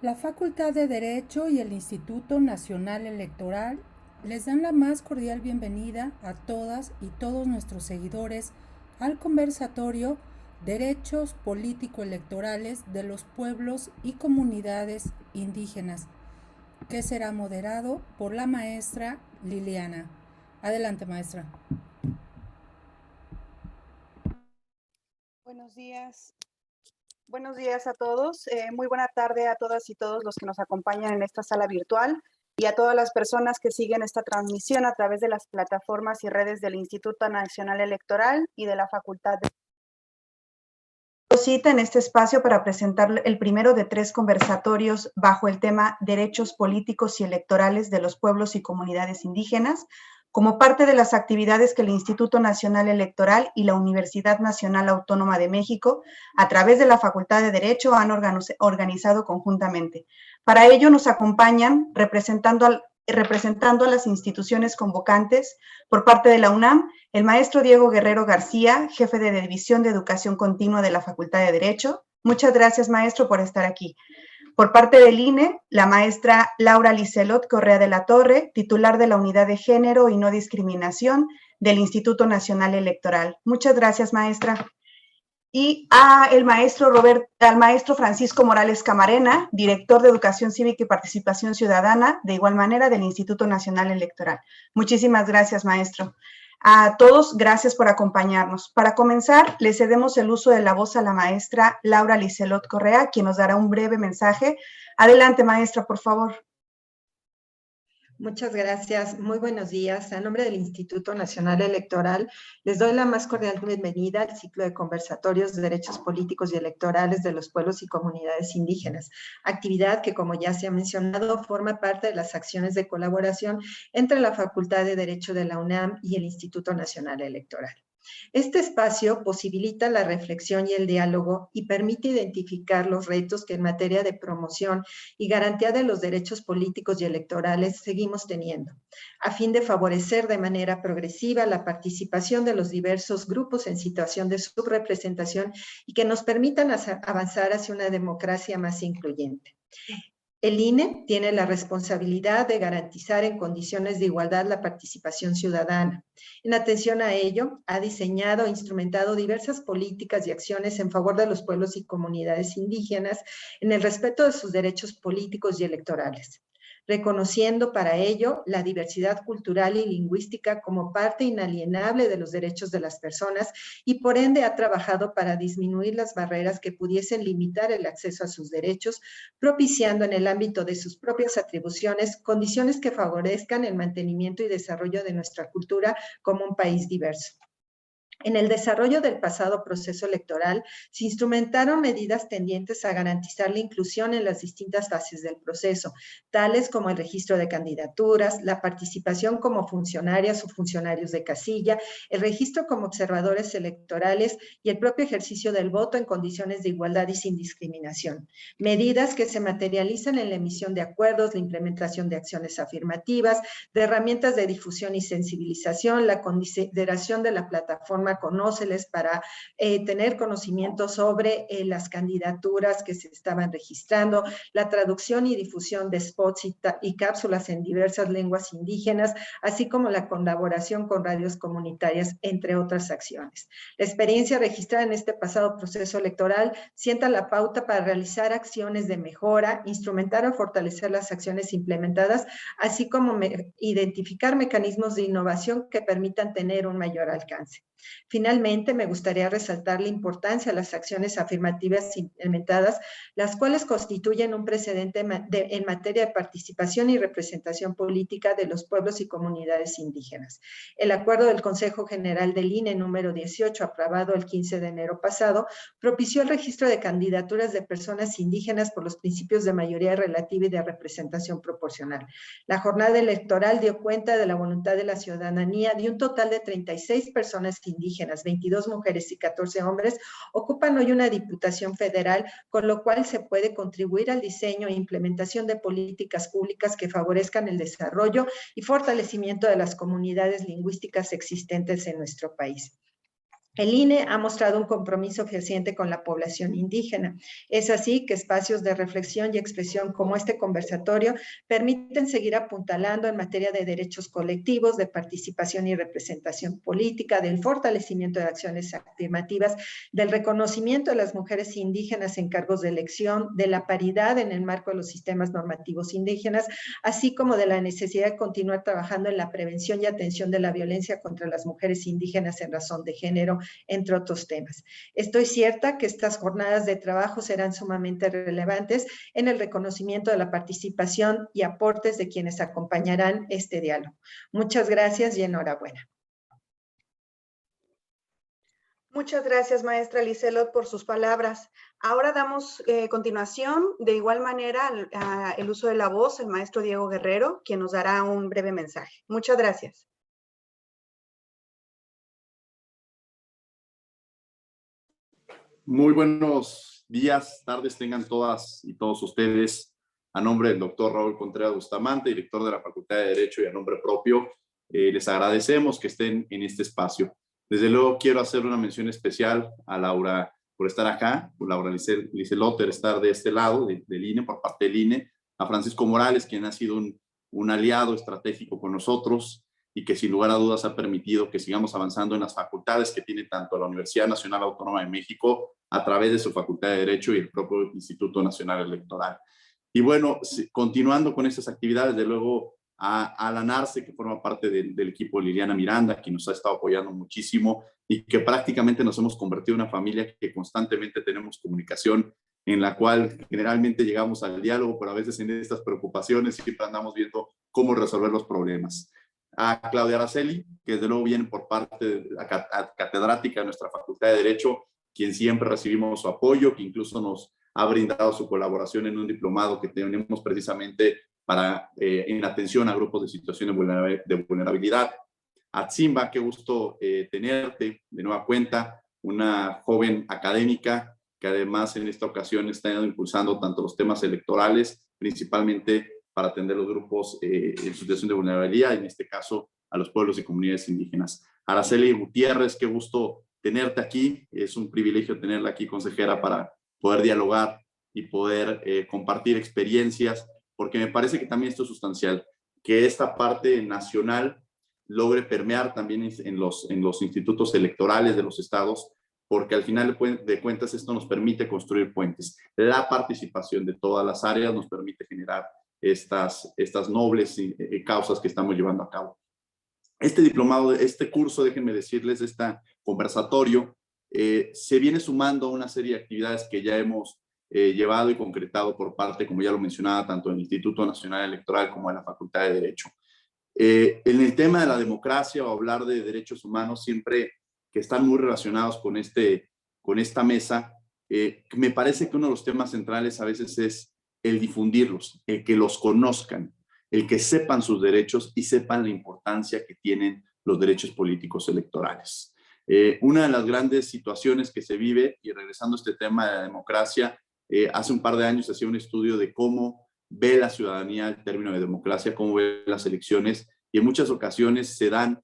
La Facultad de Derecho y el Instituto Nacional Electoral les dan la más cordial bienvenida a todas y todos nuestros seguidores al conversatorio Derechos Político-Electorales de los Pueblos y Comunidades Indígenas, que será moderado por la maestra Liliana. Adelante, maestra. Buenos días. Buenos días a todos. Muy buena tarde a todas y todos los que nos acompañan en esta sala virtual y a todas las personas que siguen esta transmisión a través de las plataformas y redes del Instituto Nacional Electoral y de la Facultad de cita en este espacio para presentar el primero de 3 conversatorios bajo el tema Derechos Políticos y Electorales de los Pueblos y Comunidades Indígenas, como parte de las actividades que el Instituto Nacional Electoral y la Universidad Nacional Autónoma de México, a través de la Facultad de Derecho, han organizado conjuntamente. Para ello nos acompañan representando a las instituciones convocantes por parte de la UNAM, el maestro Diego Guerrero García, jefe de División de Educación Continua de la Facultad de Derecho. Muchas gracias, maestro, por estar aquí. Por parte del INE, la maestra Laura Liselot Correa de la Torre, titular de la Unidad de Género y No Discriminación del Instituto Nacional Electoral. Muchas gracias, maestra. Y al maestro Francisco Morales Camarena, director de Educación Cívica y Participación Ciudadana, de igual manera del Instituto Nacional Electoral. Muchísimas gracias, maestro. A todos, gracias por acompañarnos. Para comenzar, le cedemos el uso de la voz a la maestra Laura Liselot Correa, quien nos dará un breve mensaje. Adelante, maestra, por favor. Muchas gracias. Muy buenos días. A nombre del Instituto Nacional Electoral, les doy la más cordial bienvenida al ciclo de conversatorios de derechos políticos y electorales de los pueblos y comunidades indígenas, actividad que, como ya se ha mencionado, forma parte de las acciones de colaboración entre la Facultad de Derecho de la UNAM y el Instituto Nacional Electoral. Este espacio posibilita la reflexión y el diálogo y permite identificar los retos que en materia de promoción y garantía de los derechos políticos y electorales seguimos teniendo, a fin de favorecer de manera progresiva la participación de los diversos grupos en situación de subrepresentación y que nos permitan avanzar hacia una democracia más incluyente. El INE tiene la responsabilidad de garantizar en condiciones de igualdad la participación ciudadana. En atención a ello, ha diseñado e instrumentado diversas políticas y acciones en favor de los pueblos y comunidades indígenas en el respeto de sus derechos políticos y electorales, reconociendo para ello la diversidad cultural y lingüística como parte inalienable de los derechos de las personas y por ende ha trabajado para disminuir las barreras que pudiesen limitar el acceso a sus derechos, propiciando en el ámbito de sus propias atribuciones condiciones que favorezcan el mantenimiento y desarrollo de nuestra cultura como un país diverso. En el desarrollo del pasado proceso electoral, se instrumentaron medidas tendientes a garantizar la inclusión en las distintas fases del proceso, tales como el registro de candidaturas, la participación como funcionarias o funcionarios de casilla, el registro como observadores electorales y el propio ejercicio del voto en condiciones de igualdad y sin discriminación. Medidas que se materializan en la emisión de acuerdos, la implementación de acciones afirmativas, de herramientas de difusión y sensibilización, la consideración de la plataforma Conóceles para tener conocimiento sobre las candidaturas que se estaban registrando, la traducción y difusión de spots y cápsulas en diversas lenguas indígenas, así como la colaboración con radios comunitarias, entre otras acciones. La experiencia registrada en este pasado proceso electoral sienta la pauta para realizar acciones de mejora, instrumentar o fortalecer las acciones implementadas, así como identificar mecanismos de innovación que permitan tener un mayor alcance. Finalmente, me gustaría resaltar la importancia de las acciones afirmativas implementadas, las cuales constituyen un precedente en materia de participación y representación política de los pueblos y comunidades indígenas. El acuerdo del Consejo General del INE número 18, aprobado el 15 de enero pasado, propició el registro de candidaturas de personas indígenas por los principios de mayoría relativa y de representación proporcional. La jornada electoral dio cuenta de la voluntad de la ciudadanía de un total de 36 personas indígenas, 22 mujeres y 14 hombres, ocupan hoy una diputación federal, con lo cual se puede contribuir al diseño e implementación de políticas públicas que favorezcan el desarrollo y fortalecimiento de las comunidades lingüísticas existentes en nuestro país. El INE ha mostrado un compromiso fehaciente con la población indígena. Es así que espacios de reflexión y expresión como este conversatorio permiten seguir apuntalando en materia de derechos colectivos, de participación y representación política, del fortalecimiento de acciones afirmativas, del reconocimiento de las mujeres indígenas en cargos de elección, de la paridad en el marco de los sistemas normativos indígenas, así como de la necesidad de continuar trabajando en la prevención y atención de la violencia contra las mujeres indígenas en razón de género, entre otros temas. Estoy cierta que estas jornadas de trabajo serán sumamente relevantes en el reconocimiento de la participación y aportes de quienes acompañarán este diálogo. Muchas gracias y enhorabuena. Muchas gracias, maestra Liselot, por sus palabras. Ahora damos continuación, de igual manera, el uso de la voz, el maestro Diego Guerrero, quien nos dará un breve mensaje. Muchas gracias. Muy buenos días, tardes tengan todas y todos ustedes. A nombre del doctor Raúl Contreras Bustamante, director de la Facultad de Derecho, y a nombre propio, les agradecemos que estén en este espacio. Desde luego quiero hacer una mención especial a Laura por estar acá, a Laura Liselot por estar de este lado del INE, por parte del INE, a Francisco Morales, quien ha sido un aliado estratégico con nosotros y que sin lugar a dudas ha permitido que sigamos avanzando en las facultades que tiene tanto la Universidad Nacional Autónoma de México a través de su Facultad de Derecho y el propio Instituto Nacional Electoral. Y bueno, continuando con estas actividades, de luego a Alan Arce, que forma parte del equipo de Liliana Miranda, quien nos ha estado apoyando muchísimo y que prácticamente nos hemos convertido en una familia que constantemente tenemos comunicación, en la cual generalmente llegamos al diálogo, pero a veces en estas preocupaciones siempre andamos viendo cómo resolver los problemas. A Claudia Araceli, que desde luego viene por parte de la catedrática de nuestra Facultad de Derecho, quien siempre recibimos su apoyo, que incluso nos ha brindado su colaboración en un diplomado que tenemos precisamente en atención a grupos de situaciones de vulnerabilidad. A Tzimba, qué gusto tenerte de nueva cuenta, una joven académica que además en esta ocasión está impulsando tanto los temas electorales, principalmente para atender los grupos en situación de vulnerabilidad, en este caso a los pueblos y comunidades indígenas. Araceli Gutiérrez, qué gusto tenerte aquí. Es un privilegio tenerla aquí, consejera, para poder dialogar y poder compartir experiencias, porque me parece que también esto es sustancial, que esta parte nacional logre permear también en los institutos electorales de los estados, porque al final de cuentas esto nos permite construir puentes. La participación de todas las áreas nos permite generar estas nobles causas que estamos llevando a cabo. Este diplomado, este curso, déjenme decirles, este conversatorio, se viene sumando a una serie de actividades que ya hemos llevado y concretado por parte, como ya lo mencionaba, tanto del Instituto Nacional Electoral como de la Facultad de Derecho. En el tema de la democracia o hablar de derechos humanos, siempre que están muy relacionados con esta mesa, me parece que uno de los temas centrales a veces es el difundirlos, el que los conozcan, el que sepan sus derechos y sepan la importancia que tienen los derechos políticos electorales. Una de las grandes situaciones que se vive, y regresando a este tema de la democracia, hace un par de años hacía un estudio de cómo ve la ciudadanía el término de democracia, cómo ve las elecciones, y en muchas ocasiones se dan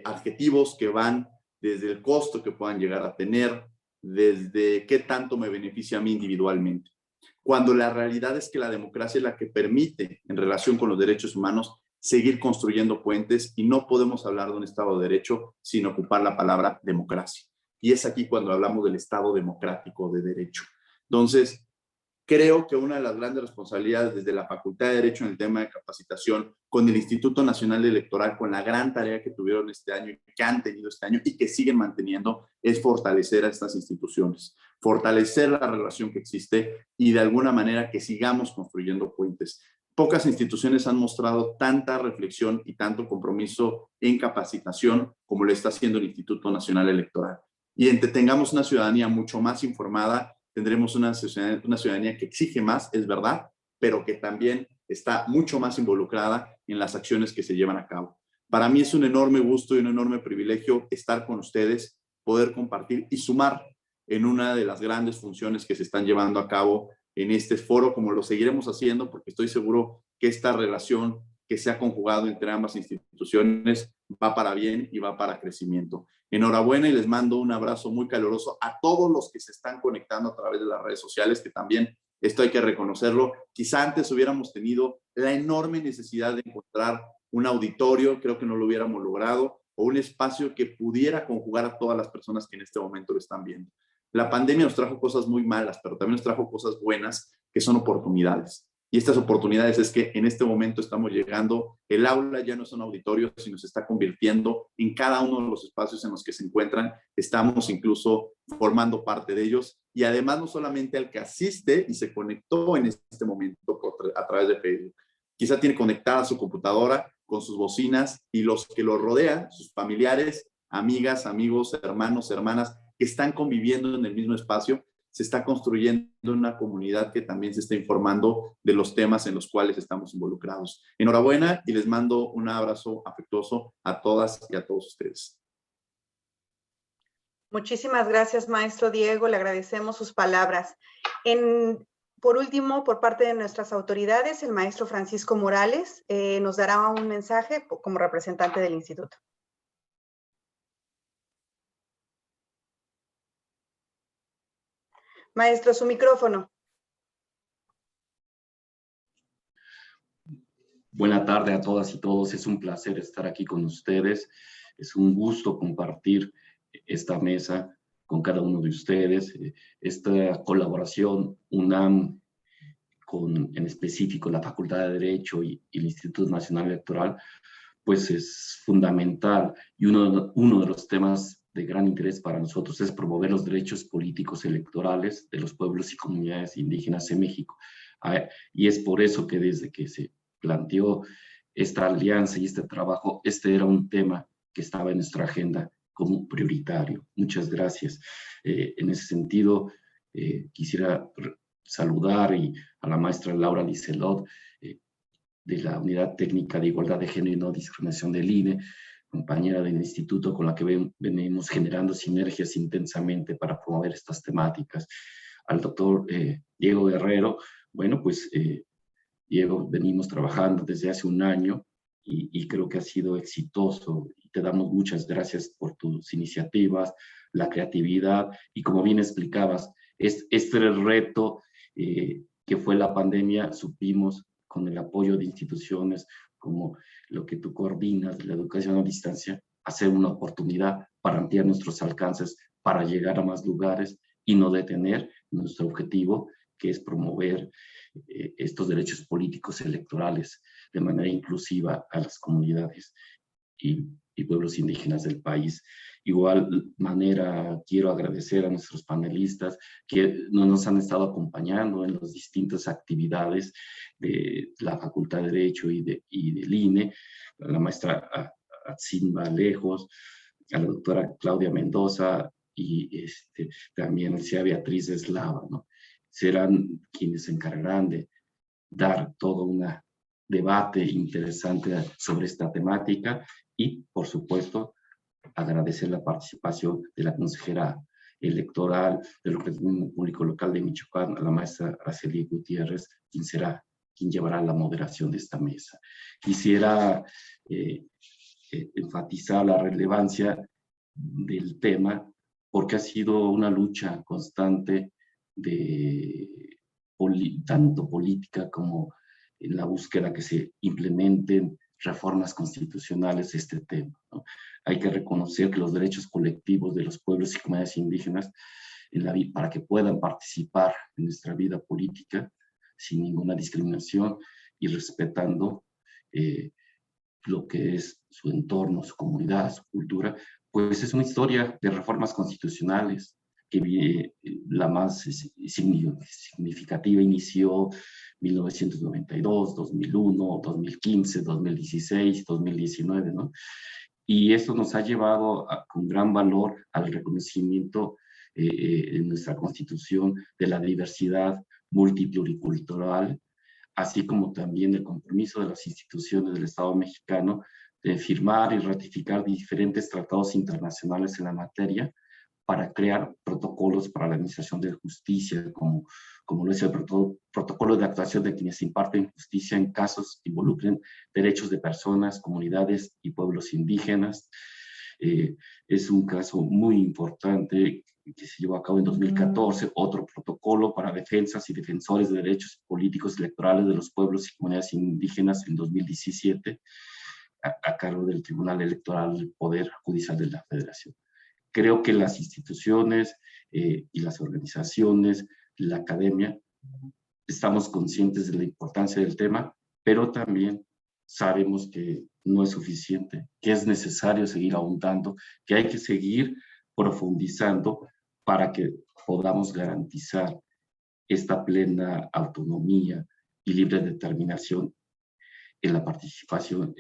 adjetivos que van desde el costo que puedan llegar a tener, desde qué tanto me beneficia a mí individualmente, cuando la realidad es que la democracia es la que permite, en relación con los derechos humanos, seguir construyendo puentes, y no podemos hablar de un Estado de Derecho sin ocupar la palabra democracia. Y es aquí cuando hablamos del Estado democrático de derecho. Entonces, creo que una de las grandes responsabilidades desde la Facultad de Derecho en el tema de capacitación, con el Instituto Nacional Electoral, con la gran tarea que tuvieron este año, que han tenido este año y que siguen manteniendo, es fortalecer a estas instituciones, fortalecer la relación que existe y de alguna manera que sigamos construyendo puentes. Pocas instituciones han mostrado tanta reflexión y tanto compromiso en capacitación como lo está haciendo el Instituto Nacional Electoral. Y entre tengamos una ciudadanía mucho más informada, tendremos una ciudadanía que exige más, es verdad, pero que también está mucho más involucrada en las acciones que se llevan a cabo. Para mí es un enorme gusto y un enorme privilegio estar con ustedes, poder compartir y sumar en una de las grandes funciones que se están llevando a cabo en este foro, como lo seguiremos haciendo, porque estoy seguro que esta relación que se ha conjugado entre ambas instituciones va para bien y va para crecimiento. Enhorabuena y les mando un abrazo muy caluroso a todos los que se están conectando a través de las redes sociales, que también esto hay que reconocerlo. Quizá antes hubiéramos tenido la enorme necesidad de encontrar un auditorio, creo que no lo hubiéramos logrado, o un espacio que pudiera conjugar a todas las personas que en este momento lo están viendo. La pandemia nos trajo cosas muy malas, pero también nos trajo cosas buenas, que son oportunidades. Y estas oportunidades es que en este momento estamos llegando, el aula ya no es un auditorio, sino se está convirtiendo en cada uno de los espacios en los que se encuentran. Estamos incluso formando parte de ellos. Y además no solamente al que asiste y se conectó en este momento a través de Facebook. Quizá tiene conectada su computadora con sus bocinas y los que lo rodean, sus familiares, amigas, amigos, hermanos, hermanas, que están conviviendo en el mismo espacio. Se está construyendo una comunidad que también se está informando de los temas en los cuales estamos involucrados. Enhorabuena y les mando un abrazo afectuoso a todas y a todos ustedes. Muchísimas gracias, maestro Diego. Le agradecemos sus palabras. Por último, por parte de nuestras autoridades, el maestro Francisco Morales nos dará un mensaje como representante del instituto. Maestro, su micrófono. Buena tarde a todas y todos. Es un placer estar aquí con ustedes. Es un gusto compartir esta mesa con cada uno de ustedes. Esta colaboración UNAM en específico la Facultad de Derecho y el Instituto Nacional Electoral, pues es fundamental. Y uno de los temas de gran interés para nosotros es promover los derechos políticos electorales de los pueblos y comunidades indígenas en México. Y es por eso que desde que se planteó esta alianza y este trabajo, este era un tema que estaba en nuestra agenda como prioritario. Muchas gracias. En ese sentido, quisiera saludar a la maestra Laura Licelot, de la Unidad Técnica de Igualdad de Género y No Discriminación del INE, compañera del instituto con la que venimos generando sinergias intensamente para promover estas temáticas. Al doctor Diego Guerrero, bueno, pues Diego, venimos trabajando desde hace un año y creo que ha sido exitoso. Te damos muchas gracias por tus iniciativas, la creatividad y como bien explicabas, este reto que fue la pandemia, supimos con el apoyo de instituciones como lo que tú coordinas, la educación a distancia, hacer una oportunidad para ampliar nuestros alcances, para llegar a más lugares y no detener nuestro objetivo, que es promover estos derechos políticos electorales de manera inclusiva a las comunidades y pueblos indígenas del país. Igual manera quiero agradecer a nuestros panelistas que nos han estado acompañando en las distintas actividades de la Facultad de Derecho y del INE, a la maestra Atsimba Lejos, a la doctora Claudia Mendoza y también a la Beatriz Eslava, ¿no? Serán quienes se encargarán de dar todo un debate interesante sobre esta temática y, por supuesto, agradecer la participación de la consejera electoral del organismo público local de Michoacán, a la maestra Araceli Gutiérrez, quien llevará la moderación de esta mesa. Quisiera enfatizar la relevancia del tema porque ha sido una lucha constante tanto política como en la búsqueda que se implementen reformas constitucionales este tema, ¿no? Hay que reconocer que los derechos colectivos de los pueblos y comunidades indígenas para que puedan participar en nuestra vida política sin ninguna discriminación y respetando lo que es su entorno, su comunidad, su cultura, pues es una historia de reformas constitucionales que la más significativa inició 1992, 2001, 2015, 2016, 2019, ¿no? Y esto nos ha llevado con gran valor al reconocimiento en nuestra Constitución de la diversidad multipluricultural, así como también el compromiso de las instituciones del Estado mexicano de firmar y ratificar diferentes tratados internacionales en la materia para crear protocolos para la administración de justicia, como lo es el protocolo de actuación de quienes imparten justicia en casos que involucren derechos de personas, comunidades y pueblos indígenas, Es un caso muy importante que se llevó a cabo en 2014, otro protocolo para defensas y defensores de derechos políticos electorales de los pueblos y comunidades indígenas en 2017, a cargo del Tribunal Electoral del Poder Judicial de la Federación. Creo que las instituciones y las organizaciones, la academia, estamos conscientes de la importancia del tema, pero también sabemos que no es suficiente, que es necesario seguir ahondando, que hay que seguir profundizando para que podamos garantizar esta plena autonomía y libre determinación en la participación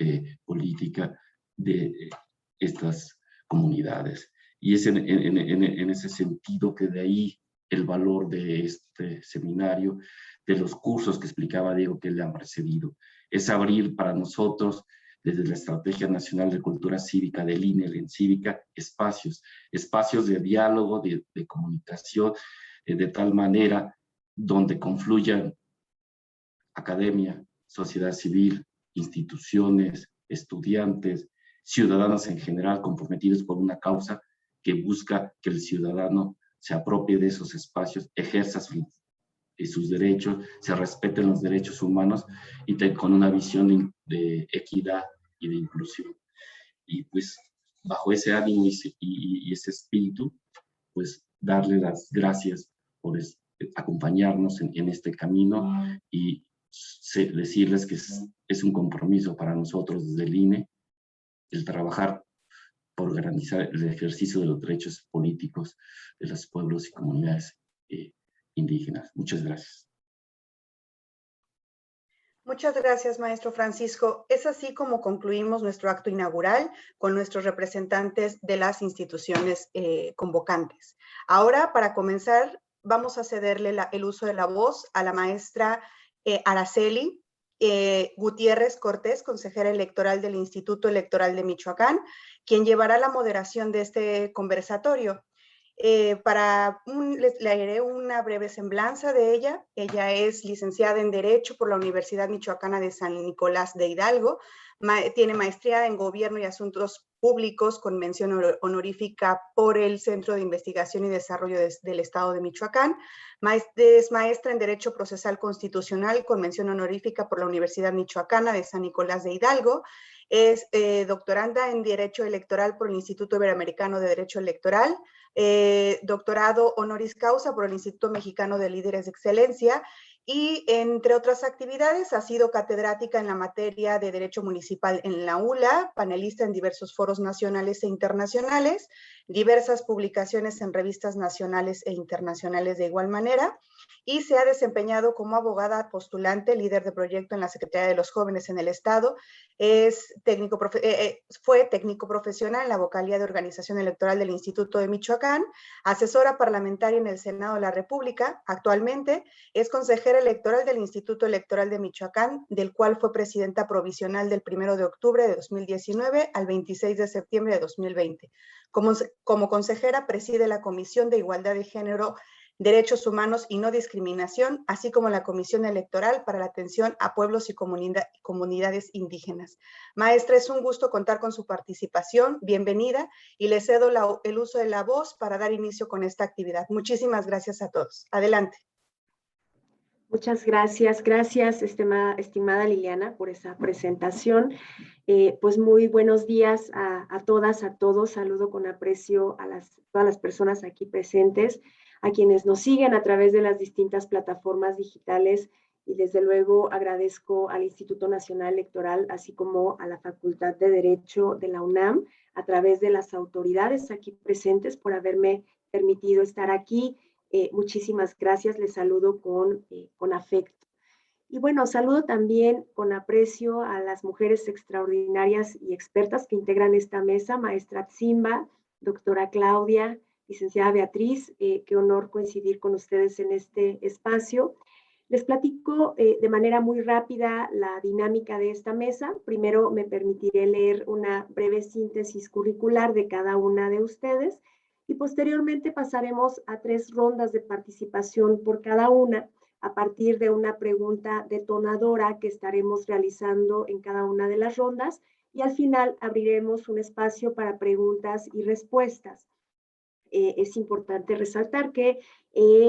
política de estas comunidades. Y es en ese sentido que de ahí el valor de este seminario, de los cursos que explicaba Diego que le han precedido. Es abrir para nosotros, desde la Estrategia Nacional de Cultura Cívica del INE, el ENCívica, espacios de diálogo, de comunicación, de tal manera donde confluyan academia, sociedad civil, instituciones, estudiantes, ciudadanos en general comprometidos por una causa que busca que el ciudadano se apropie de esos espacios, ejerza sus derechos, se respeten los derechos humanos y con una visión de equidad y de inclusión. Y pues bajo ese ánimo y ese espíritu, pues darle las gracias por acompañarnos en este camino y decirles que es un compromiso para nosotros desde el INE el trabajar por garantizar el ejercicio de los derechos políticos de los pueblos y comunidades indígenas. Muchas gracias. Muchas gracias, maestro Francisco. Es así como concluimos nuestro acto inaugural con nuestros representantes de las instituciones convocantes. Ahora, para comenzar, vamos a cederle el uso de la voz a la maestra Araceli Gutiérrez Cortés, consejera electoral del Instituto Electoral de Michoacán, quien llevará la moderación de este conversatorio. Les leeré una breve semblanza de ella. Ella es licenciada en Derecho por la Universidad Michoacana de San Nicolás de Hidalgo, tiene maestría en Gobierno y Asuntos Públicos con mención honorífica por el Centro de Investigación y Desarrollo del Estado de Michoacán, es maestra en Derecho Procesal Constitucional con mención honorífica por la Universidad Michoacana de San Nicolás de Hidalgo, es doctoranda en Derecho Electoral por el Instituto Iberoamericano de Derecho Electoral, doctorado honoris causa por el Instituto Mexicano de Líderes de Excelencia y, entre otras actividades, ha sido catedrática en la materia de Derecho Municipal en la ULA, panelista en diversos foros nacionales e internacionales, diversas publicaciones en revistas nacionales e internacionales de igual manera, y se ha desempeñado como abogada postulante, líder de proyecto en la Secretaría de los Jóvenes en el Estado, fue técnico profesional en la vocalía de Organización Electoral del Instituto de Michoacán, asesora parlamentaria en el Senado de la República, actualmente es consejera electoral del Instituto Electoral de Michoacán, del cual fue presidenta provisional del 1 de octubre de 2019 al 26 de septiembre de 2020. Como consejera preside la Comisión de Igualdad de Género, Derechos Humanos y No Discriminación, así como la Comisión Electoral para la Atención a Pueblos y Comunidades Indígenas. Maestra, es un gusto contar con su participación. Bienvenida y le cedo el uso de la voz para dar inicio con esta actividad. Muchísimas gracias a todos. Adelante. Muchas gracias. Gracias, estimada Liliana, por esa presentación. Pues muy buenos días a todas, a todos. Saludo con aprecio a todas las personas aquí presentes, a quienes nos siguen a través de las distintas plataformas digitales y desde luego agradezco al Instituto Nacional Electoral, así como a la Facultad de Derecho de la UNAM, a través de las autoridades aquí presentes por haberme permitido estar aquí. Muchísimas gracias, les saludo con afecto. Y bueno, saludo también con aprecio a las mujeres extraordinarias y expertas que integran esta mesa, maestra Tzimba, doctora Claudia, licenciada Beatriz, qué honor coincidir con ustedes en este espacio. Les platico de manera muy rápida la dinámica de esta mesa. Primero me permitiré leer una breve síntesis curricular de cada una de ustedes y posteriormente pasaremos a 3 rondas de participación por cada una a partir de una pregunta detonadora que estaremos realizando en cada una de las rondas y al final abriremos un espacio para preguntas y respuestas. Es importante resaltar que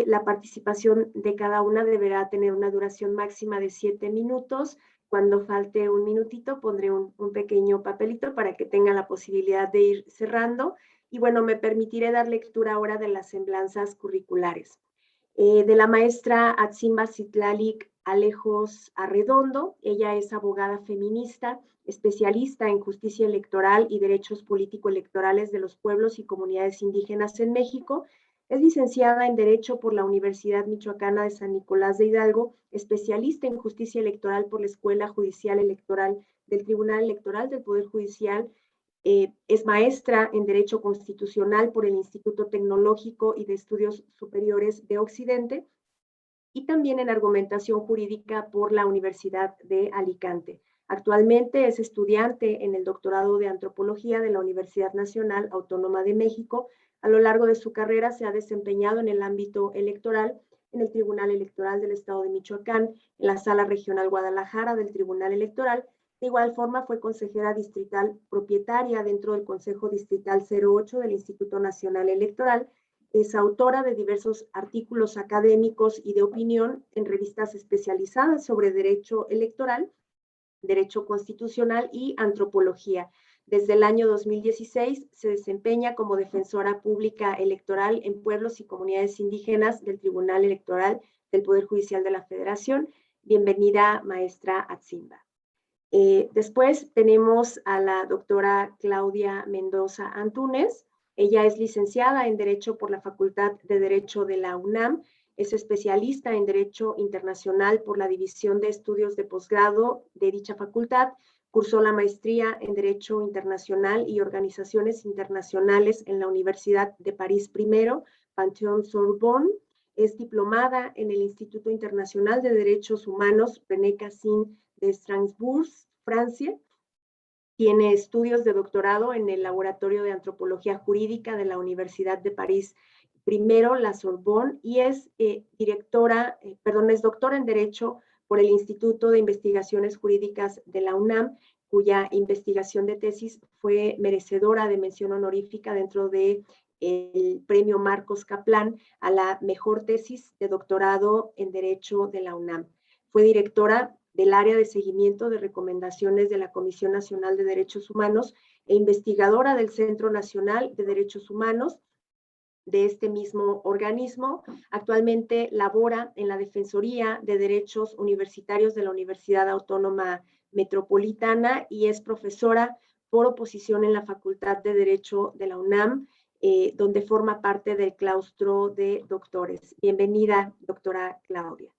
la participación de cada una deberá tener una duración máxima de 7 minutos. Cuando falte un minutito pondré un pequeño papelito para que tengan la posibilidad de ir cerrando. Y bueno, me permitiré dar lectura ahora de las semblanzas curriculares. De la maestra Atsimba Citlalic Alejos Arredondo. Ella es abogada feminista, especialista en justicia electoral y derechos político-electorales de los pueblos y comunidades indígenas en México. Es licenciada en Derecho por la Universidad Michoacana de San Nicolás de Hidalgo, especialista en justicia electoral por la Escuela Judicial Electoral del Tribunal Electoral del Poder Judicial. Es maestra en Derecho Constitucional por el Instituto Tecnológico y de Estudios Superiores de Occidente y también en Argumentación Jurídica por la Universidad de Alicante. Actualmente es estudiante en el doctorado de Antropología de la Universidad Nacional Autónoma de México. A lo largo de su carrera se ha desempeñado en el ámbito electoral en el Tribunal Electoral del Estado de Michoacán, en la Sala Regional Guadalajara del Tribunal Electoral. De igual forma, fue consejera distrital propietaria dentro del Consejo Distrital 08 del Instituto Nacional Electoral. Es autora de diversos artículos académicos y de opinión en revistas especializadas sobre derecho electoral, derecho constitucional y antropología. Desde el año 2016 se desempeña como defensora pública electoral en pueblos y comunidades indígenas del Tribunal Electoral del Poder Judicial de la Federación. Bienvenida, maestra Atsimba. Después tenemos a la doctora Claudia Mendoza Antúnez. Ella es licenciada en Derecho por la Facultad de Derecho de la UNAM, es especialista en Derecho Internacional por la División de Estudios de Posgrado de dicha facultad, cursó la maestría en Derecho Internacional y Organizaciones Internacionales en la Universidad de París I, Panthéon-Sorbonne, es diplomada en el Instituto Internacional de Derechos Humanos René Cassin de Strasbourg, Francia. Tiene estudios de doctorado en el Laboratorio de Antropología Jurídica de la Universidad de París I, la Sorbonne, y es doctora en Derecho por el Instituto de Investigaciones Jurídicas de la UNAM, cuya investigación de tesis fue merecedora de mención honorífica dentro del Premio Marcos Kaplan a la mejor tesis de doctorado en Derecho de la UNAM. Fue directora del área de seguimiento de recomendaciones de la Comisión Nacional de Derechos Humanos e investigadora del Centro Nacional de Derechos Humanos de este mismo organismo. Actualmente labora en la Defensoría de Derechos Universitarios de la Universidad Autónoma Metropolitana y es profesora por oposición en la Facultad de Derecho de la UNAM, donde forma parte del claustro de doctores. Bienvenida, doctora Claudia.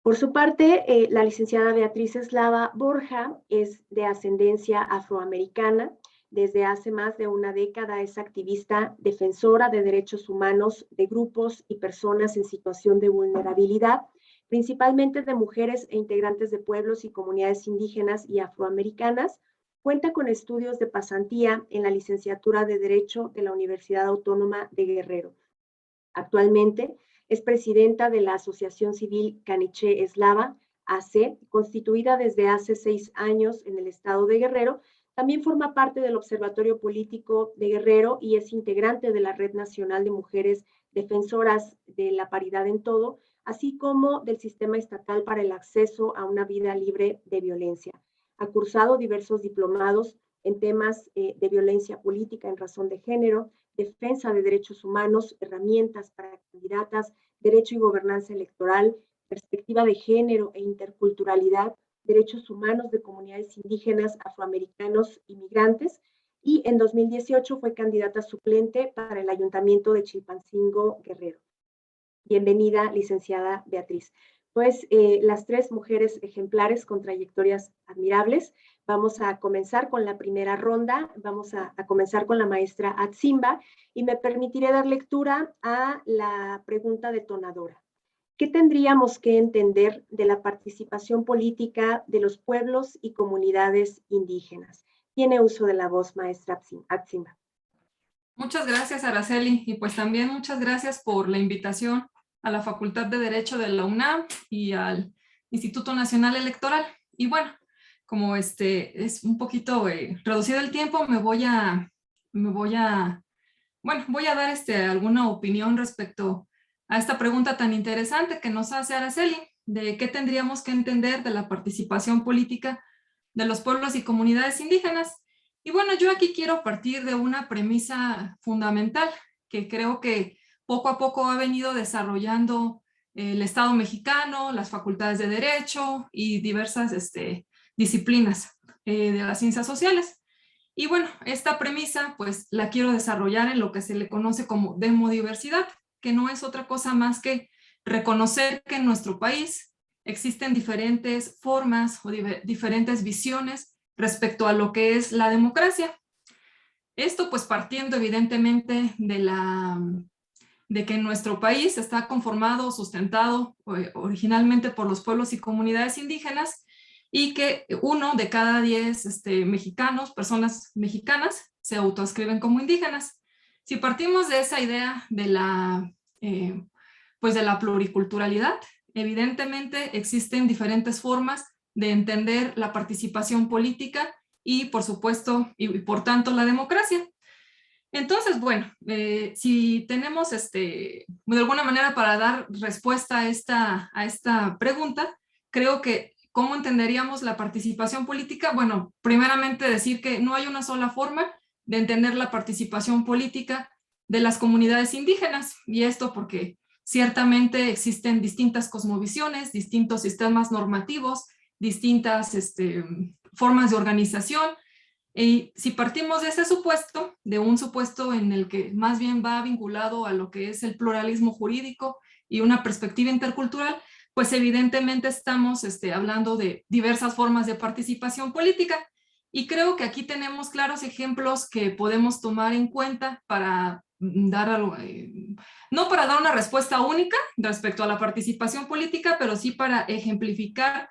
Por su parte, la licenciada Beatriz Eslava Borja es de ascendencia afroamericana. Desde hace más de una década es activista defensora de derechos humanos de grupos y personas en situación de vulnerabilidad, principalmente de mujeres e integrantes de pueblos y comunidades indígenas y afroamericanas. Cuenta con estudios de pasantía en la licenciatura de Derecho de la Universidad Autónoma de Guerrero. Actualmente es presidenta de la Asociación Civil Caniche Eslava, AC, constituida desde hace 6 años en el estado de Guerrero. También forma parte del Observatorio Político de Guerrero y es integrante de la Red Nacional de Mujeres Defensoras de la Paridad en Todo, así como del Sistema Estatal para el Acceso a una Vida Libre de Violencia. Ha cursado diversos diplomados en temas de violencia política en razón de género, defensa de derechos humanos, herramientas para candidatas, derecho y gobernanza electoral, perspectiva de género e interculturalidad, derechos humanos de comunidades indígenas, afroamericanos y migrantes. Y en 2018 fue candidata suplente para el Ayuntamiento de Chilpancingo, Guerrero. Bienvenida, licenciada Beatriz. Pues las 3 mujeres ejemplares con trayectorias admirables. Vamos a comenzar con la primera ronda. Vamos a comenzar con la maestra Atsimba y me permitiré dar lectura a la pregunta detonadora. ¿Qué tendríamos que entender de la participación política de los pueblos y comunidades indígenas? Tiene uso de la voz, maestra Atsimba. Muchas gracias, Araceli, y pues también muchas gracias por la invitación a la Facultad de Derecho de la UNAM y al Instituto Nacional Electoral. Y bueno, como es un poquito reducido el tiempo, voy a dar alguna opinión respecto a esta pregunta tan interesante que nos hace Araceli, de qué tendríamos que entender de la participación política de los pueblos y comunidades indígenas. Y bueno, yo aquí quiero partir de una premisa fundamental que creo que poco a poco ha venido desarrollando el Estado mexicano, las facultades de Derecho y diversas disciplinas de las ciencias sociales. Y bueno, esta premisa pues la quiero desarrollar en lo que se le conoce como demodiversidad, que no es otra cosa más que reconocer que en nuestro país existen diferentes formas o diferentes visiones respecto a lo que es la democracia. Esto pues partiendo evidentemente de que nuestro país está conformado, sustentado originalmente por los pueblos y comunidades indígenas, y que 1 de cada 10 mexicanos, personas mexicanas, se autoascriben como indígenas. Si partimos de esa idea de de la pluriculturalidad, evidentemente existen diferentes formas de entender la participación política y, por supuesto, y por tanto, la democracia. Entonces, bueno, si tenemos de alguna manera para dar respuesta a esta pregunta, creo que ¿cómo entenderíamos la participación política? Bueno, primeramente decir que no hay una sola forma de entender la participación política de las comunidades indígenas, y esto porque ciertamente existen distintas cosmovisiones, distintos sistemas normativos, distintas formas de organización. Y si partimos de ese supuesto, de un supuesto en el que más bien va vinculado a lo que es el pluralismo jurídico y una perspectiva intercultural, pues evidentemente estamos hablando de diversas formas de participación política. Y creo que aquí tenemos claros ejemplos que podemos tomar en cuenta para dar no para dar una respuesta única respecto a la participación política, pero sí para ejemplificar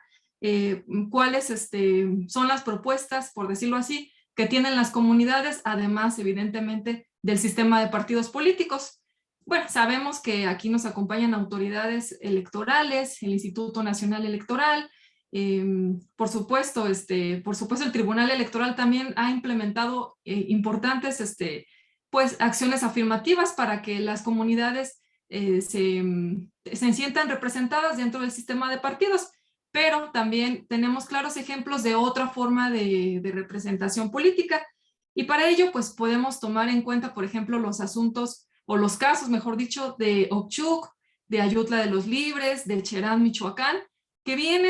cuáles son las propuestas, por decirlo así, que tienen las comunidades, además, evidentemente, del sistema de partidos políticos. Bueno, sabemos que aquí nos acompañan autoridades electorales, el Instituto Nacional Electoral, por supuesto, el Tribunal Electoral también ha implementado importantes pues, acciones afirmativas para que las comunidades se sientan representadas dentro del sistema de partidos. Pero también tenemos claros ejemplos de otra forma de representación política. Y para ello, pues podemos tomar en cuenta, por ejemplo, los asuntos, o los casos, mejor dicho, de Ochuc, de Ayutla de los Libres, de Cherán, Michoacán, que bien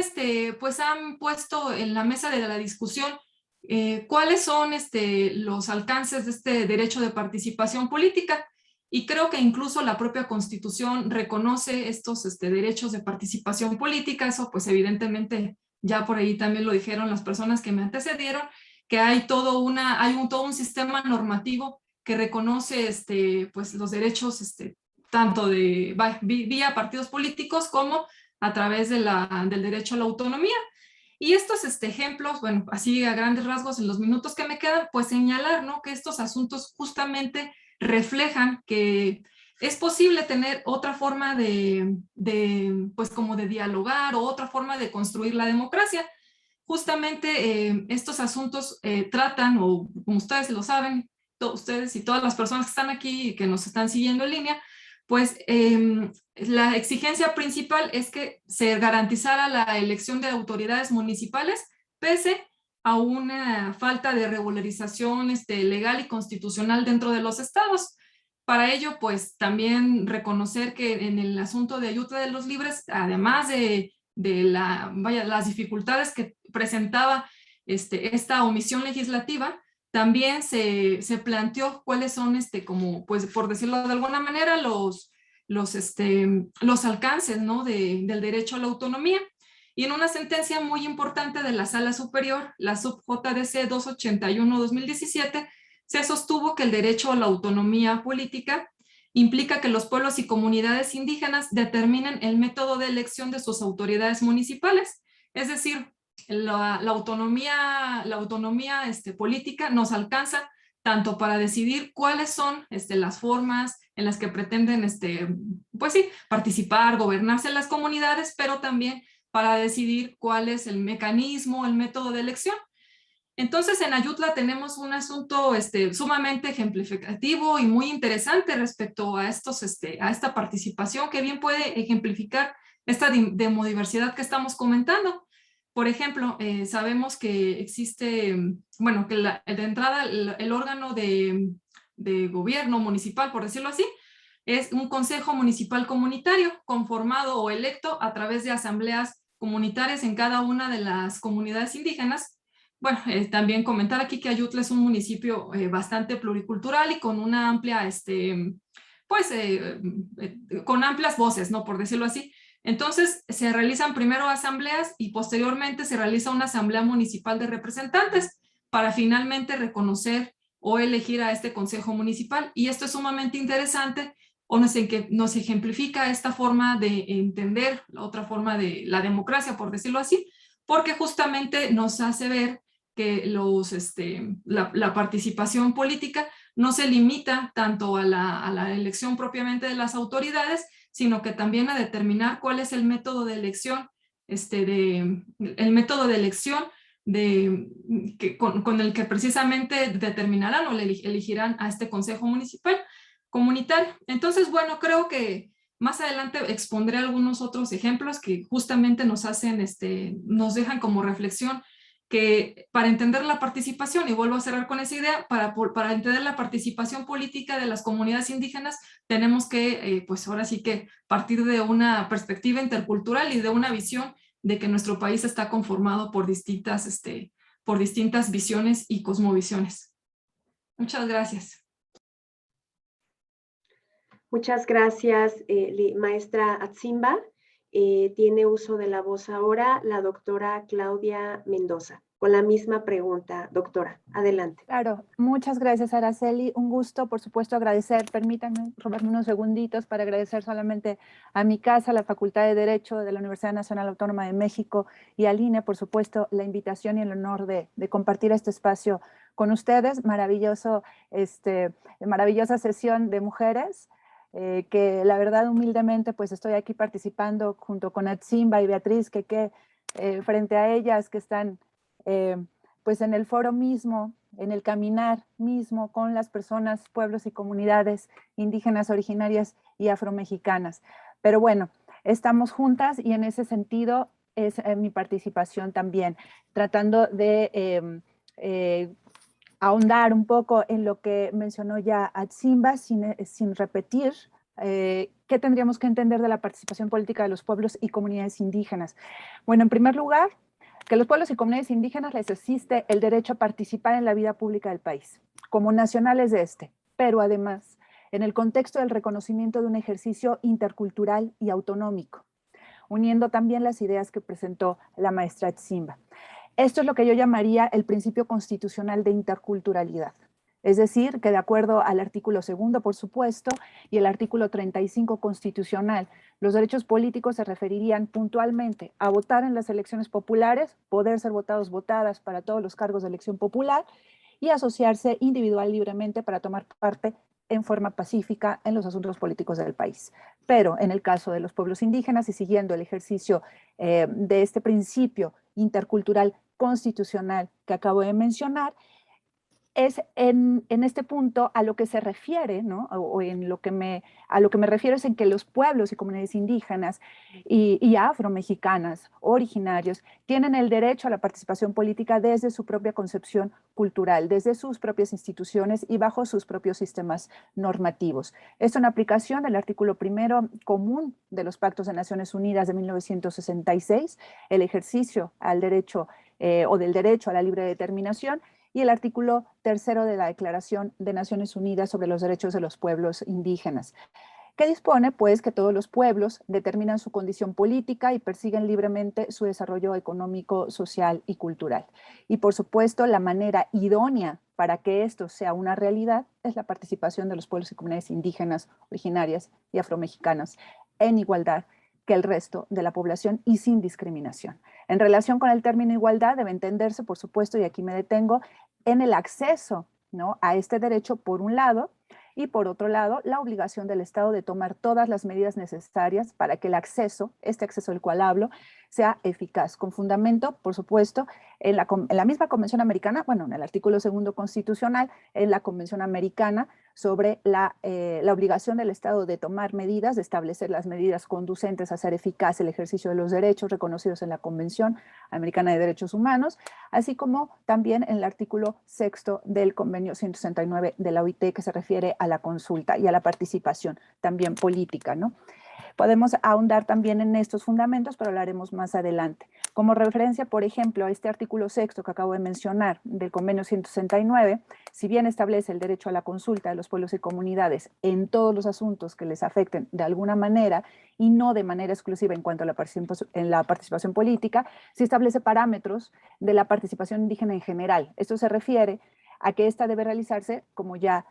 pues han puesto en la mesa de la discusión cuáles son los alcances de este derecho de participación política. Y creo que incluso la propia Constitución reconoce estos derechos de participación política. Eso pues evidentemente ya por ahí también lo dijeron las personas que me antecedieron, que hay todo un sistema normativo que reconoce pues los derechos tanto vía partidos políticos como a través del derecho a la autonomía. Y estos ejemplos, bueno, así a grandes rasgos en los minutos que me quedan, pues señalar, ¿no?, que estos asuntos justamente reflejan que es posible tener otra forma pues como de dialogar, o otra forma de construir la democracia. Justamente estos asuntos tratan, o como ustedes lo saben, ustedes y todas las personas que están aquí y que nos están siguiendo en línea, pues la exigencia principal es que se garantizara la elección de autoridades municipales pese a una falta de regularización legal y constitucional dentro de los estados. Para ello, pues también reconocer que en el asunto de Ayutla de los Libres, además de las dificultades que presentaba esta omisión legislativa, también se planteó cuáles son, como, pues, por decirlo de alguna manera, los alcances, ¿no?, del derecho a la autonomía. Y en una sentencia muy importante de la Sala Superior, la sub JDC 281-2017, se sostuvo que el derecho a la autonomía política implica que los pueblos y comunidades indígenas determinen el método de elección de sus autoridades municipales. Es decir, la autonomía política nos alcanza tanto para decidir cuáles son las formas en las que pretenden pues sí, participar, gobernarse las comunidades, pero también para decidir cuál es el mecanismo, el método de elección. Entonces, en Ayutla tenemos un asunto sumamente ejemplificativo y muy interesante respecto a, a esta participación que bien puede ejemplificar esta demodiversidad que estamos comentando. Por ejemplo, sabemos que existe, bueno, que de entrada el órgano de gobierno municipal, por decirlo así, es un consejo municipal comunitario conformado o electo a través de asambleas comunitarias en cada una de las comunidades indígenas. Bueno, también comentar aquí que Ayutla es un municipio bastante pluricultural y con una amplia, con amplias voces, ¿no? Por decirlo así. Entonces, se realizan primero asambleas y posteriormente se realiza una asamblea municipal de representantes para finalmente reconocer o elegir a este consejo municipal. Y esto es sumamente interesante o nos ejemplifica esta forma de entender la otra forma de la democracia, por decirlo así, porque justamente nos hace ver que la participación política no se limita tanto a la elección propiamente de las autoridades, sino que también a determinar cuál es el método de elección, con el que precisamente determinarán o elegirán a este consejo municipal comunitario. Entonces, bueno, creo que más adelante expondré algunos otros ejemplos que justamente nos hacen, nos dejan como reflexión que para entender la participación, y vuelvo a cerrar con esa idea, para entender la participación política de las comunidades indígenas, tenemos que, pues ahora sí que partir de una perspectiva intercultural y de una visión de que nuestro país está conformado por distintas visiones y cosmovisiones. Muchas gracias. Muchas gracias, maestra Atsimba. Tiene uso de la voz ahora la doctora Claudia Mendoza. Con la misma pregunta, doctora. Adelante. Claro, muchas gracias, Araceli. Un gusto, por supuesto, agradecer. Permítanme robarme unos segunditos para agradecer solamente a mi casa, la Facultad de Derecho de la Universidad Nacional Autónoma de México y al INE, por supuesto, la invitación y el honor de compartir este espacio con ustedes. Maravillosa sesión de mujeres. Que la verdad humildemente pues estoy aquí participando junto con Atsimba y Beatriz, que frente a ellas que están pues en el foro mismo, en el caminar mismo con las personas, pueblos y comunidades indígenas, originarias y afromexicanas. Pero bueno, estamos juntas y en ese sentido es mi participación también, tratando de ahondar un poco en lo que mencionó ya Atsimba, sin repetir qué tendríamos que entender de la participación política de los pueblos y comunidades indígenas. Bueno, en primer lugar, que a los pueblos y comunidades indígenas les existe el derecho a participar en la vida pública del país, como nacionales de este, pero además en el contexto del reconocimiento de un ejercicio intercultural y autonómico, uniendo también las ideas que presentó la maestra Atsimba. Esto es lo que yo llamaría el principio constitucional de interculturalidad. Es decir, que de acuerdo al artículo 2, por supuesto, y el artículo 35 constitucional, los derechos políticos se referirían puntualmente a votar en las elecciones populares, poder ser votadas para todos los cargos de elección popular y asociarse individual libremente para tomar parte en forma pacífica en los asuntos políticos del país. Pero en el caso de los pueblos indígenas y siguiendo el ejercicio de este principio intercultural constitucional que acabo de mencionar, es en este punto a lo que se refiere, ¿no? O a lo que me refiero es en que los pueblos y comunidades indígenas y afromexicanas originarios tienen el derecho a la participación política desde su propia concepción cultural, desde sus propias instituciones y bajo sus propios sistemas normativos. Esto en aplicación del artículo 1 común de los Pactos de Naciones Unidas de 1966, el ejercicio al derecho o del derecho a la libre determinación, y el artículo 3 de la Declaración de Naciones Unidas sobre los Derechos de los Pueblos Indígenas, que dispone pues que todos los pueblos determinan su condición política y persiguen libremente su desarrollo económico, social y cultural. Y por supuesto la manera idónea para que esto sea una realidad es la participación de los pueblos y comunidades indígenas, originarias y afromexicanas en igualdad que el resto de la población y sin discriminación. En relación con el término igualdad debe entenderse, por supuesto, y aquí me detengo, en el acceso, ¿no?, a este derecho, por un lado, y por otro lado, la obligación del Estado de tomar todas las medidas necesarias para que el acceso, este acceso del cual hablo, sea eficaz, con fundamento, por supuesto, en la misma Convención Americana, bueno, en el artículo 2º constitucional, en la Convención Americana sobre la obligación del Estado de tomar medidas, de establecer las medidas conducentes a hacer eficaz el ejercicio de los derechos reconocidos en la Convención Americana de Derechos Humanos, así como también en el artículo 6º del Convenio 169 de la OIT, que se refiere a la consulta y a la participación también política, ¿no? Podemos ahondar también en estos fundamentos, pero lo haremos más adelante. Como referencia, por ejemplo, a este artículo 6º que acabo de mencionar del Convenio 169, si bien establece el derecho a la consulta de los pueblos y comunidades en todos los asuntos que les afecten de alguna manera y no de manera exclusiva en cuanto a la participación política, sí establece parámetros de la participación indígena en general. Esto se refiere a que esta debe realizarse, como ya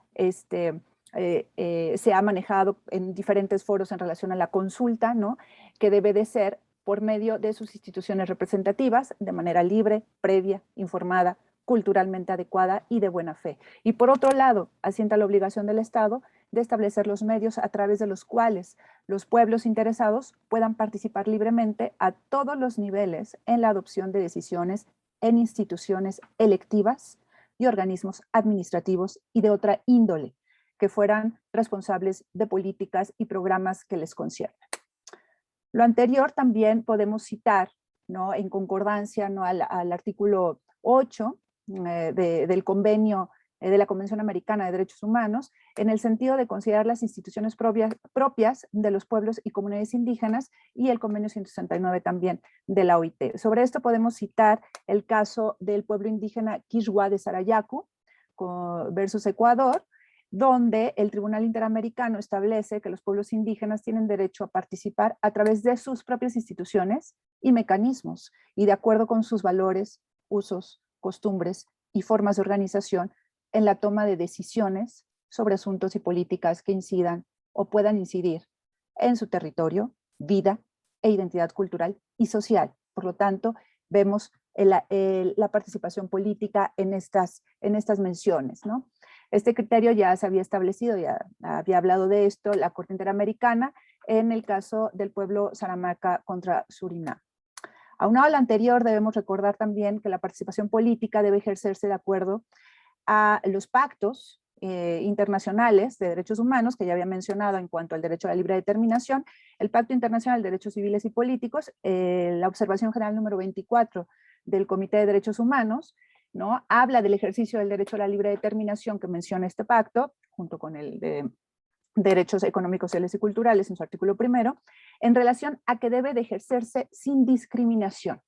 se ha manejado en diferentes foros en relación a la consulta, ¿no? Que debe de ser por medio de sus instituciones representativas, de manera libre, previa, informada, culturalmente adecuada y de buena fe. Y por otro lado, asienta la obligación del Estado de establecer los medios a través de los cuales los pueblos interesados puedan participar libremente a todos los niveles en la adopción de decisiones en instituciones electivas y organismos administrativos y de otra índole, que fueran responsables de políticas y programas que les conciernan. Lo anterior también podemos citar, ¿no?, en concordancia, ¿no?, al artículo 8 del convenio de la Convención Americana de Derechos Humanos, en el sentido de considerar las instituciones propias de los pueblos y comunidades indígenas, y el convenio 169 también de la OIT. Sobre esto podemos citar el caso del pueblo indígena Quixua de Sarayaku versus Ecuador, donde el Tribunal Interamericano establece que los pueblos indígenas tienen derecho a participar a través de sus propias instituciones y mecanismos, y de acuerdo con sus valores, usos, costumbres y formas de organización en la toma de decisiones sobre asuntos y políticas que incidan o puedan incidir en su territorio, vida e identidad cultural y social. Por lo tanto, vemos la participación política en estas menciones, ¿no? Este criterio ya se había establecido, ya había hablado de esto la Corte Interamericana en el caso del pueblo Saramacca contra Surinam. Aunado a lo anterior, debemos recordar también que la participación política debe ejercerse de acuerdo a los pactos internacionales de derechos humanos, que ya había mencionado en cuanto al derecho a la libre determinación, el Pacto Internacional de Derechos Civiles y Políticos, la observación general número 24 del Comité de Derechos Humanos, ¿no?, habla del ejercicio del derecho a la libre determinación que menciona este pacto, junto con el de derechos económicos, sociales y culturales en su artículo 1, en relación a que debe de ejercerse sin discriminación,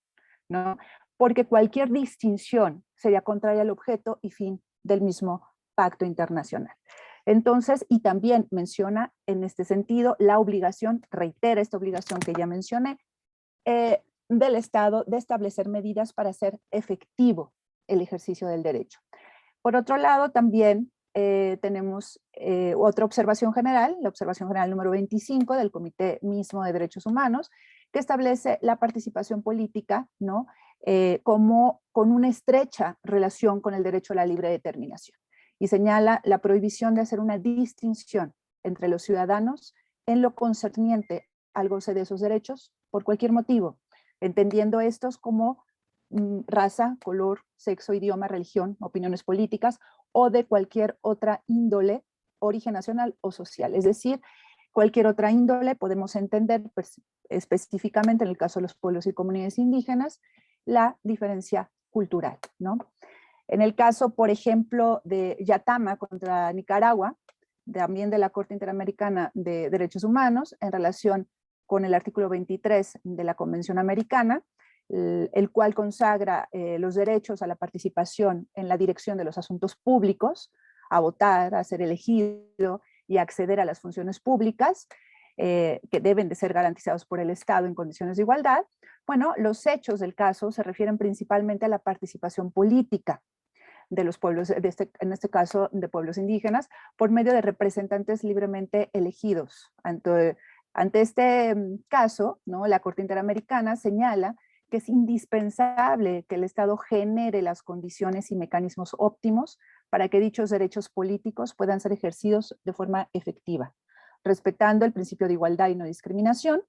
¿no?, porque cualquier distinción sería contraria al objeto y fin del mismo pacto internacional. Entonces, y también menciona en este sentido la obligación, reitera esta obligación que ya mencioné, del Estado de establecer medidas para hacer efectivo el ejercicio del derecho. Por otro lado, también tenemos otra observación general, la observación general número 25 del Comité mismo de Derechos Humanos, que establece la participación política, ¿no?, como con una estrecha relación con el derecho a la libre determinación, y señala la prohibición de hacer una distinción entre los ciudadanos en lo concerniente al goce de esos derechos por cualquier motivo, entendiendo estos como raza, color, sexo, idioma, religión, opiniones políticas o de cualquier otra índole, origen nacional o social. Es decir, cualquier otra índole podemos entender específicamente en el caso de los pueblos y comunidades indígenas la diferencia cultural, ¿no? En el caso, por ejemplo, de Yatama contra Nicaragua, también de la Corte Interamericana de Derechos Humanos, en relación con el artículo 23 de la Convención Americana, el cual consagra los derechos a la participación en la dirección de los asuntos públicos, a votar, a ser elegido y a acceder a las funciones públicas, que deben de ser garantizados por el Estado en condiciones de igualdad. Bueno, los hechos del caso se refieren principalmente a la participación política de los pueblos, en este caso de pueblos indígenas, por medio de representantes libremente elegidos. Ante este caso, ¿no?, la Corte Interamericana señala que es indispensable que el Estado genere las condiciones y mecanismos óptimos para que dichos derechos políticos puedan ser ejercidos de forma efectiva, respetando el principio de igualdad y no discriminación.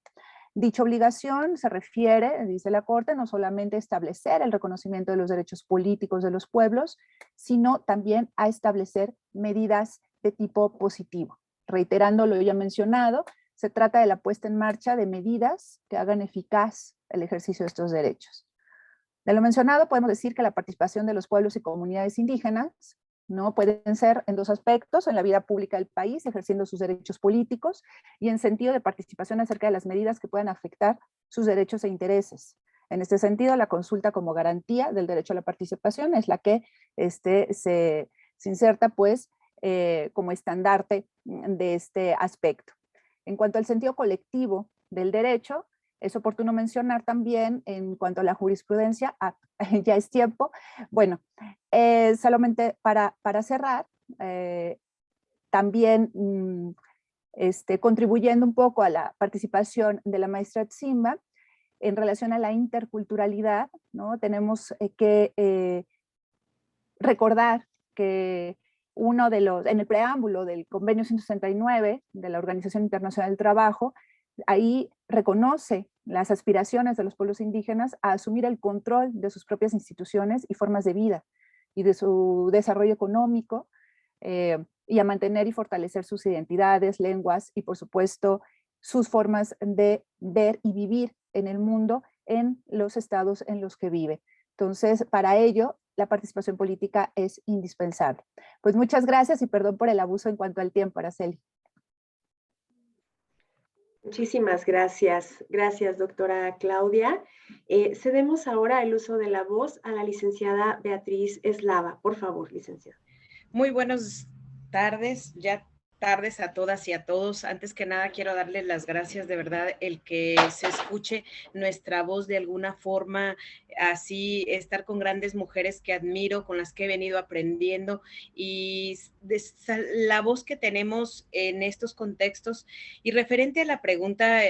Dicha obligación se refiere, dice la Corte, no solamente a establecer el reconocimiento de los derechos políticos de los pueblos, sino también a establecer medidas de tipo positivo. Reiterando lo ya mencionado, se trata de la puesta en marcha de medidas que hagan eficaz el ejercicio de estos derechos. De lo mencionado, podemos decir que la participación de los pueblos y comunidades indígenas, ¿no?, pueden ser en dos aspectos: en la vida pública del país, ejerciendo sus derechos políticos, y en sentido de participación acerca de las medidas que puedan afectar sus derechos e intereses. En este sentido, la consulta como garantía del derecho a la participación es la que se inserta, pues, como estandarte de este aspecto. En cuanto al sentido colectivo del derecho, es oportuno mencionar también, en cuanto a la jurisprudencia, ya es tiempo, bueno, solamente para cerrar, también contribuyendo un poco a la participación de la maestra Atsimba, en relación a la interculturalidad, ¿no? Tenemos que recordar que en el preámbulo del convenio 169 de la Organización Internacional del Trabajo, ahí reconoce las aspiraciones de los pueblos indígenas a asumir el control de sus propias instituciones y formas de vida y de su desarrollo económico, y a mantener y fortalecer sus identidades, lenguas y, por supuesto, sus formas de ver y vivir en el mundo en los estados en los que vive. Entonces, para ello, la participación política es indispensable. Pues muchas gracias y perdón por el abuso en cuanto al tiempo, Araceli. Muchísimas gracias. Gracias, doctora Claudia. Cedemos ahora el uso de la voz a la licenciada Beatriz Eslava. Por favor, licenciada. Muy buenas tardes, ya tardes a todas y a todos. Antes que nada quiero darles las gracias, de verdad, el que se escuche nuestra voz de alguna forma, así estar con grandes mujeres que admiro, con las que he venido aprendiendo, y la voz que tenemos en estos contextos. Y referente a la pregunta,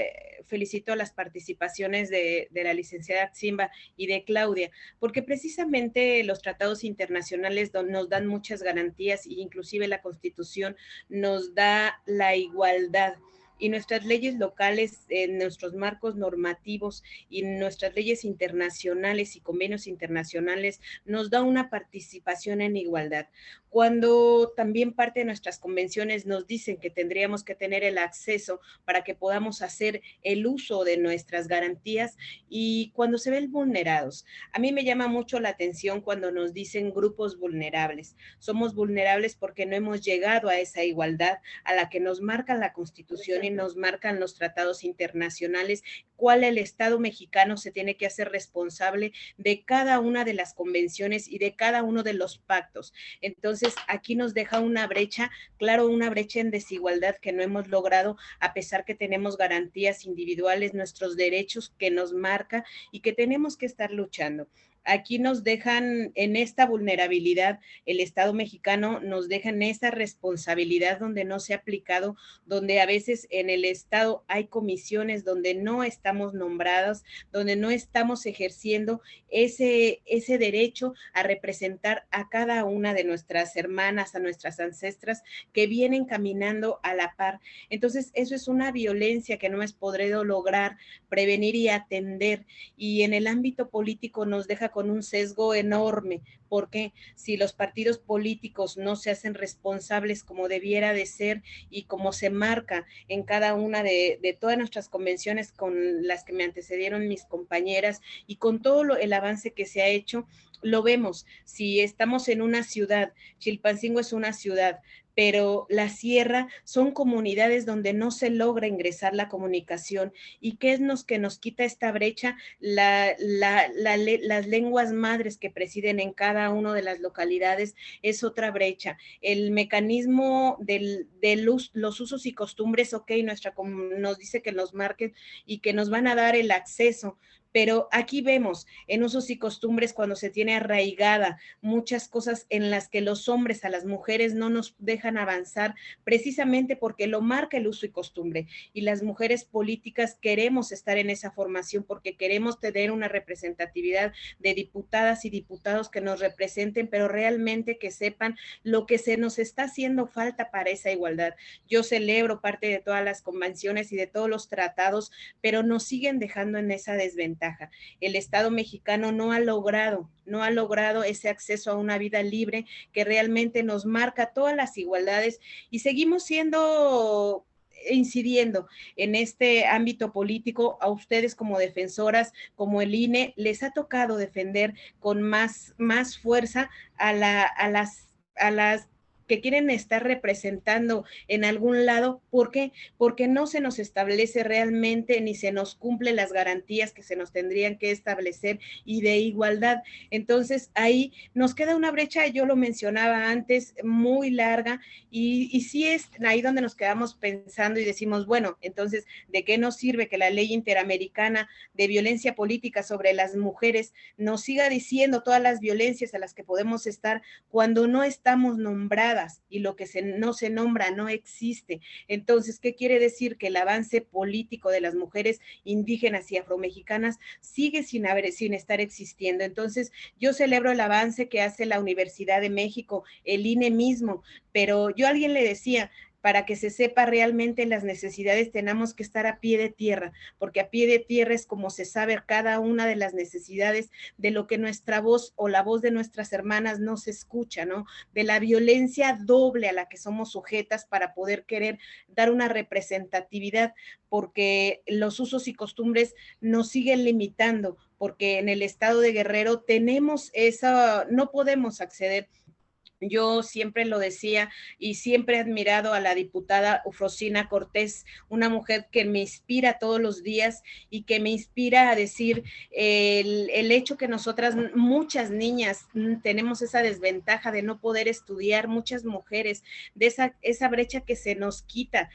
felicito a las participaciones de la licenciada Atsimba y de Claudia, porque precisamente los tratados internacionales nos dan muchas garantías, e inclusive la Constitución nos da la igualdad, y nuestras leyes locales, nuestros marcos normativos y nuestras leyes internacionales y convenios internacionales nos da una participación en igualdad. Cuando también parte de nuestras convenciones nos dicen que tendríamos que tener el acceso para que podamos hacer el uso de nuestras garantías, y cuando se ven vulnerados. A mí me llama mucho la atención cuando nos dicen grupos vulnerables. Somos vulnerables porque no hemos llegado a esa igualdad a la que nos marca la Constitución y nos marcan los tratados internacionales, cuál el Estado mexicano se tiene que hacer responsable de cada una de las convenciones y de cada uno de los pactos. Entonces, aquí nos deja una brecha, claro, una brecha en desigualdad que no hemos logrado, a pesar que tenemos garantías individuales, nuestros derechos que nos marca y que tenemos que estar luchando. Aquí nos dejan en esta vulnerabilidad, el Estado mexicano nos deja en esa responsabilidad donde no se ha aplicado, donde a veces en el Estado hay comisiones donde no estamos nombradas, donde no estamos ejerciendo ese derecho a representar a cada una de nuestras hermanas, a nuestras ancestras que vienen caminando a la par. Entonces, eso es una violencia que no hemos podido lograr prevenir y atender, y en el ámbito político nos deja con un sesgo enorme, porque si los partidos políticos no se hacen responsables como debiera de ser y como se marca en cada una de todas nuestras convenciones con las que me antecedieron mis compañeras y con todo el avance que se ha hecho, lo vemos. Si estamos en una ciudad, Chilpancingo es una ciudad, pero la sierra son comunidades donde no se logra ingresar la comunicación. ¿Y qué es lo que nos quita esta brecha? Las lenguas madres que presiden en cada una de las localidades es otra brecha. El mecanismo de los usos y costumbres, ok, nos dice que nos marquen y que nos van a dar el acceso, pero aquí vemos en usos y costumbres cuando se tiene arraigada muchas cosas en las que los hombres a las mujeres no nos dejan avanzar precisamente porque lo marca el uso y costumbre, y las mujeres políticas queremos estar en esa formación porque queremos tener una representatividad de diputadas y diputados que nos representen, pero realmente que sepan lo que se nos está haciendo falta para esa igualdad. Yo celebro parte de todas las convenciones y de todos los tratados, pero nos siguen dejando en esa desventaja. El Estado mexicano no ha logrado ese acceso a una vida libre que realmente nos marca todas las igualdades, y seguimos incidiendo en este ámbito político. A ustedes como defensoras, como el INE, les ha tocado defender con más fuerza a las que quieren estar representando en algún lado. ¿Por qué? Porque no se nos establece realmente ni se nos cumplen las garantías que se nos tendrían que establecer y de igualdad. Entonces ahí nos queda una brecha, yo lo mencionaba antes, muy larga, y sí es ahí donde nos quedamos pensando y decimos, bueno, entonces, ¿de qué nos sirve que la ley interamericana de violencia política sobre las mujeres nos siga diciendo todas las violencias a las que podemos estar cuando no estamos nombradas y lo que no se nombra no existe? Entonces, ¿qué quiere decir? Que el avance político de las mujeres indígenas y afromexicanas sigue sin estar existiendo. Entonces, yo celebro el avance que hace la Universidad de México, el INE mismo, pero yo a alguien le decía, para que se sepa realmente las necesidades tenemos que estar a pie de tierra, porque a pie de tierra es como se sabe cada una de las necesidades de lo que nuestra voz o la voz de nuestras hermanas no se escucha, ¿no? De la violencia doble a la que somos sujetas para poder querer dar una representatividad, porque los usos y costumbres nos siguen limitando, porque en el estado de Guerrero tenemos no podemos acceder. Yo siempre lo decía y siempre he admirado a la diputada Eufrosina Cortés, una mujer que me inspira todos los días y que me inspira a decir el hecho que nosotras, muchas niñas, tenemos esa desventaja de no poder estudiar, muchas mujeres, de esa brecha que se nos quita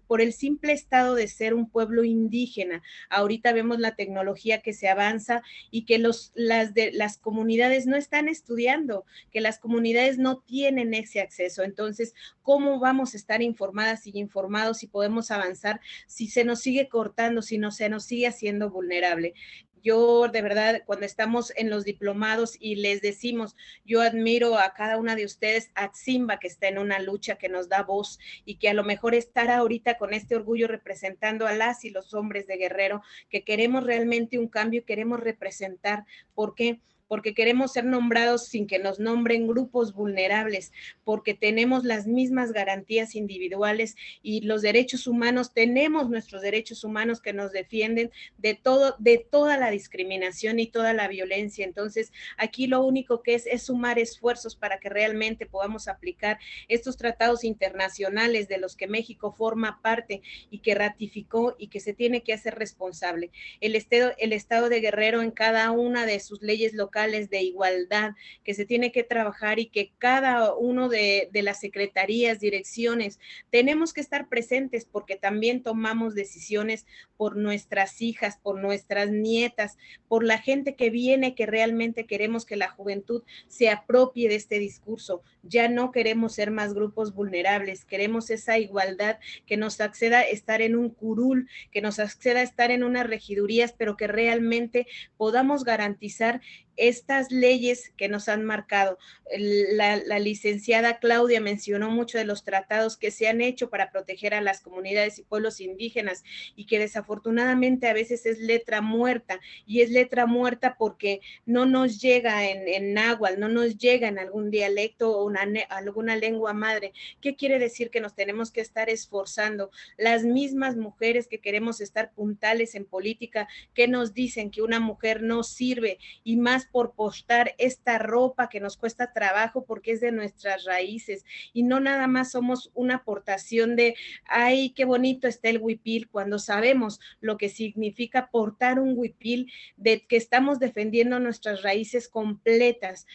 por el simple estado de ser un pueblo indígena. Ahorita vemos la tecnología que se avanza y que las comunidades no están estudiando, que las comunidades no tienen ese acceso. Entonces, ¿cómo vamos a estar informadas y informados si podemos avanzar, si se nos sigue cortando, si no se nos sigue haciendo vulnerable? Yo de verdad, cuando estamos en los diplomados y les decimos, yo admiro a cada una de ustedes, a Atzimba, que está en una lucha que nos da voz y que a lo mejor estar ahorita con este orgullo representando a las y los hombres de Guerrero, que queremos realmente un cambio, queremos representar. ¿Por qué? Porque queremos ser nombrados sin que nos nombren grupos vulnerables, porque tenemos las mismas garantías individuales y los derechos humanos, tenemos nuestros derechos humanos que nos defienden de toda la discriminación y toda la violencia. Entonces, aquí lo único que es sumar esfuerzos para que realmente podamos aplicar estos tratados internacionales de los que México forma parte y que ratificó y que se tiene que hacer responsable. El Estado de Guerrero, en cada una de sus leyes locales de igualdad, que se tiene que trabajar, y que cada uno de las secretarías, direcciones, tenemos que estar presentes, porque también tomamos decisiones por nuestras hijas, por nuestras nietas, por la gente que viene, que realmente queremos que la juventud se apropie de este discurso. Ya no queremos ser más grupos vulnerables, queremos esa igualdad que nos acceda a estar en un curul, que nos acceda a estar en unas regidurías, pero que realmente podamos garantizar estas leyes que nos han marcado. La licenciada Claudia mencionó mucho de los tratados que se han hecho para proteger a las comunidades y pueblos indígenas, y que desafortunadamente a veces es letra muerta, y es letra muerta porque no nos llega en náhuatl, no nos llega en algún dialecto o alguna lengua madre. ¿Qué quiere decir? Que nos tenemos que estar esforzando. Las mismas mujeres que queremos estar puntales en política, que nos dicen que una mujer no sirve, y más por postar esta ropa que nos cuesta trabajo porque es de nuestras raíces, y no nada más somos una aportación de, ay, qué bonito está el huipil, cuando sabemos lo que significa portar un huipil, de que estamos defendiendo nuestras raíces completas,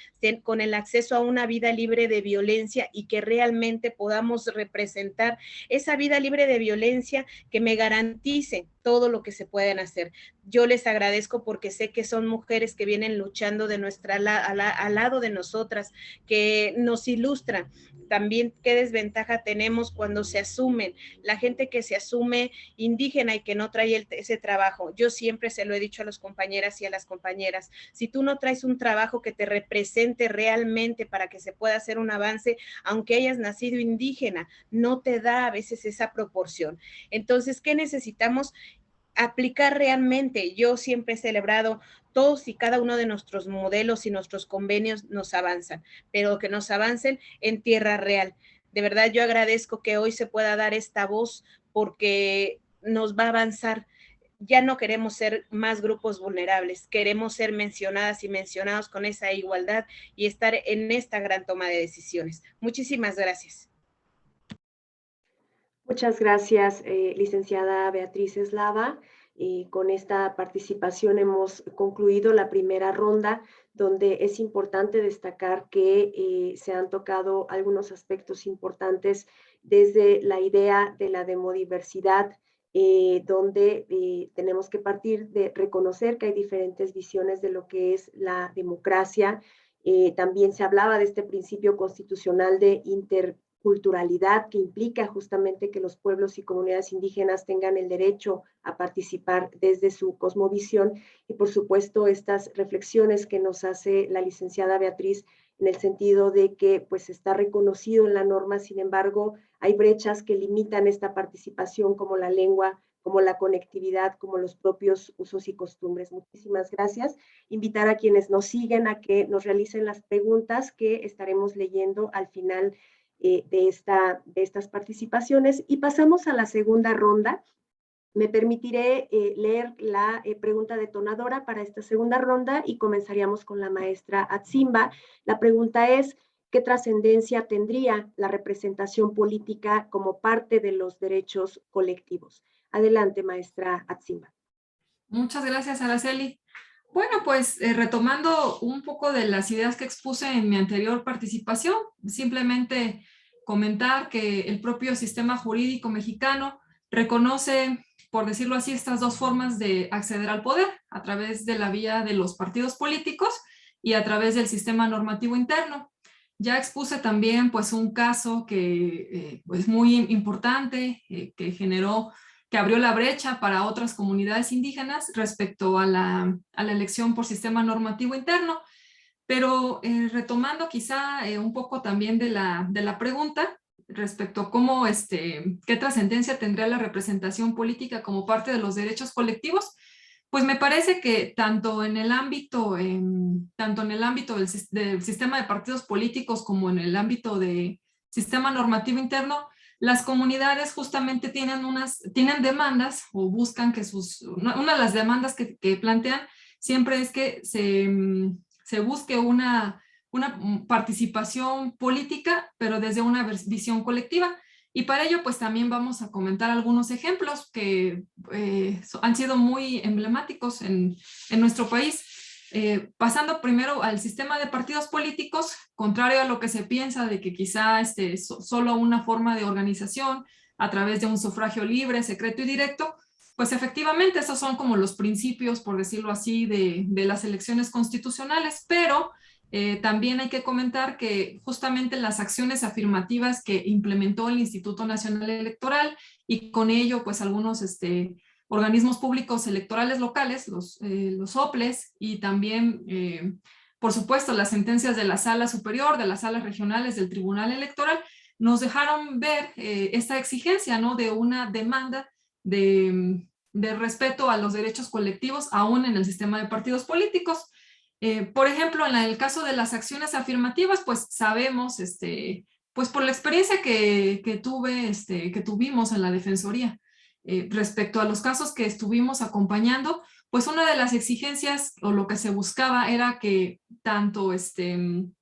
con el acceso a una vida libre de violencia, y que realmente podamos representar esa vida libre de violencia que me garantice todo lo que se pueden hacer. Yo les agradezco porque sé que son mujeres que vienen luchando de al lado de nosotras, que nos ilustran. También qué desventaja tenemos cuando se asumen, la gente que se asume indígena y que no trae ese trabajo. Yo siempre se lo he dicho a los compañeras y a las compañeras, si tú no traes un trabajo que te represente realmente para que se pueda hacer un avance, aunque hayas nacido indígena, no te da a veces esa proporción. Entonces, ¿qué necesitamos? Aplicar realmente. Yo siempre he celebrado todos y cada uno de nuestros modelos y nuestros convenios nos avanzan, pero que nos avancen en tierra real. De verdad, yo agradezco que hoy se pueda dar esta voz porque nos va a avanzar. Ya no queremos ser más grupos vulnerables, queremos ser mencionadas y mencionados con esa igualdad y estar en esta gran toma de decisiones. Muchísimas gracias. Muchas gracias, licenciada Beatriz Eslava. Con esta participación hemos concluido la primera ronda, donde es importante destacar que se han tocado algunos aspectos importantes desde la idea de la demodiversidad, donde tenemos que partir de reconocer que hay diferentes visiones de lo que es la democracia. También se hablaba de este principio constitucional de interculturalidad, que implica justamente que los pueblos y comunidades indígenas tengan el derecho a participar desde su cosmovisión, y por supuesto estas reflexiones que nos hace la licenciada Beatriz en el sentido de que pues está reconocido en la norma, sin embargo hay brechas que limitan esta participación, como la lengua, como la conectividad, como los propios usos y costumbres. Muchísimas gracias. Invitar a quienes nos siguen a que nos realicen las preguntas que estaremos leyendo al final de estas participaciones. Y pasamos a la segunda ronda. Me permitiré leer la pregunta detonadora para esta segunda ronda y comenzaríamos con la maestra Atsimba. La pregunta es: ¿qué trascendencia tendría la representación política como parte de los derechos colectivos? Adelante, maestra Atsimba. Muchas gracias, Araceli. Bueno, pues retomando un poco de las ideas que expuse en mi anterior participación, simplemente comentar que el propio sistema jurídico mexicano reconoce, por decirlo así, estas dos formas de acceder al poder, a través de la vía de los partidos políticos y a través del sistema normativo interno. Ya expuse también pues un caso que es muy importante, que abrió la brecha para otras comunidades indígenas respecto a la elección por sistema normativo interno. Pero retomando quizá un poco también de la pregunta respecto a cómo, qué trascendencia tendría la representación política como parte de los derechos colectivos, pues me parece que tanto en el ámbito del sistema de partidos políticos como en el ámbito del sistema normativo interno, las comunidades justamente tienen demandas o buscan que una de las demandas que plantean siempre es que se busque una participación política, pero desde una visión colectiva. Y para ello, pues también vamos a comentar algunos ejemplos que han sido muy emblemáticos en nuestro país. Pasando primero al sistema de partidos políticos, contrario a lo que se piensa de que quizá solo una forma de organización a través de un sufragio libre, secreto y directo, pues efectivamente esos son como los principios, por decirlo así, de las elecciones constitucionales, pero también hay que comentar que justamente las acciones afirmativas que implementó el Instituto Nacional Electoral y con ello pues algunos organismos públicos electorales locales, los OPLES, y también por supuesto las sentencias de la Sala Superior, de las salas regionales del Tribunal Electoral, nos dejaron ver esta exigencia, ¿no?, de una demanda de respeto a los derechos colectivos aún en el sistema de partidos políticos. Por ejemplo, en el caso de las acciones afirmativas, pues sabemos, pues por la experiencia que tuvimos en la Defensoría, respecto a los casos que estuvimos acompañando, pues una de las exigencias o lo que se buscaba era que en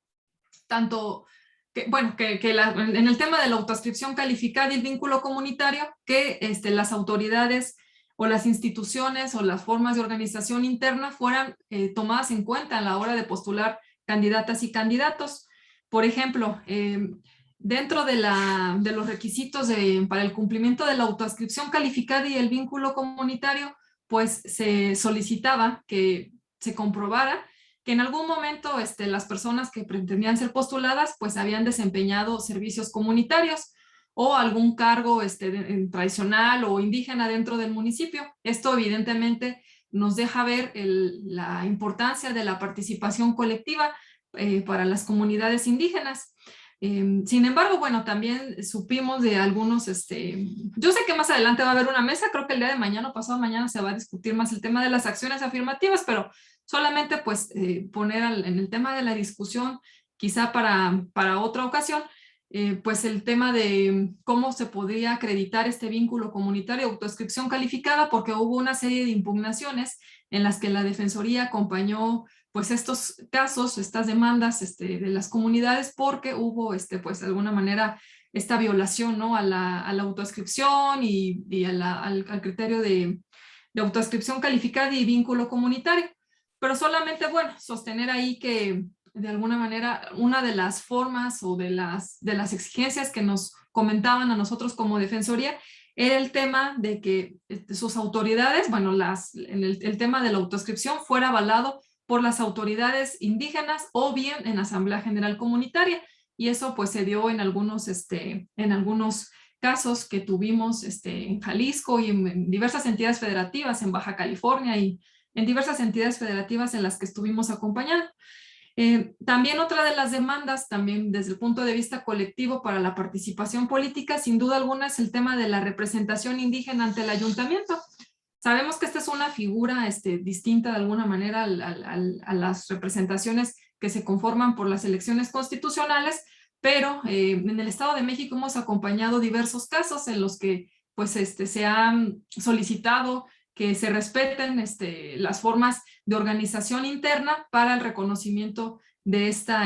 el tema de la autoascripción calificada y el vínculo comunitario, que las autoridades o las instituciones o las formas de organización interna fueran tomadas en cuenta a la hora de postular candidatas y candidatos. Por ejemplo, dentro de los requisitos para el cumplimiento de la autoadscripción calificada y el vínculo comunitario, pues se solicitaba que se comprobara que en algún momento las personas que pretendían ser postuladas pues habían desempeñado servicios comunitarios o algún cargo tradicional o indígena dentro del municipio. Esto evidentemente nos deja ver la importancia de la participación colectiva para las comunidades indígenas. Sin embargo, bueno, también supimos de algunos, yo sé que más adelante va a haber una mesa, creo que el día de mañana o pasado mañana se va a discutir más el tema de las acciones afirmativas, pero solamente pues poner en el tema de la discusión, quizá para otra ocasión, pues el tema de cómo se podría acreditar este vínculo comunitario, autoadscripción calificada, porque hubo una serie de impugnaciones en las que la Defensoría acompañó pues estos casos, estas demandas de las comunidades, porque hubo pues de alguna manera esta violación, ¿no?, a la autoadscripción y al criterio de autoadscripción calificada y vínculo comunitario. Pero solamente, bueno, sostener ahí que de alguna manera una de las formas o de las exigencias que nos comentaban a nosotros como Defensoría era el tema de que sus autoridades, bueno, el tema de la autoadscripción fuera avalado por las autoridades indígenas o bien en Asamblea General Comunitaria. Y eso pues se dio en algunos casos que tuvimos en Jalisco y en diversas entidades federativas, en Baja California y en diversas entidades federativas en las que estuvimos acompañando. También otra de las demandas, también desde el punto de vista colectivo para la participación política, sin duda alguna es el tema de la representación indígena ante el ayuntamiento. Sabemos que esta es una figura distinta de alguna manera a las representaciones que se conforman por las elecciones constitucionales, pero en el Estado de México hemos acompañado diversos casos en los que pues, se han solicitado que se respeten las formas de organización interna para el reconocimiento de esta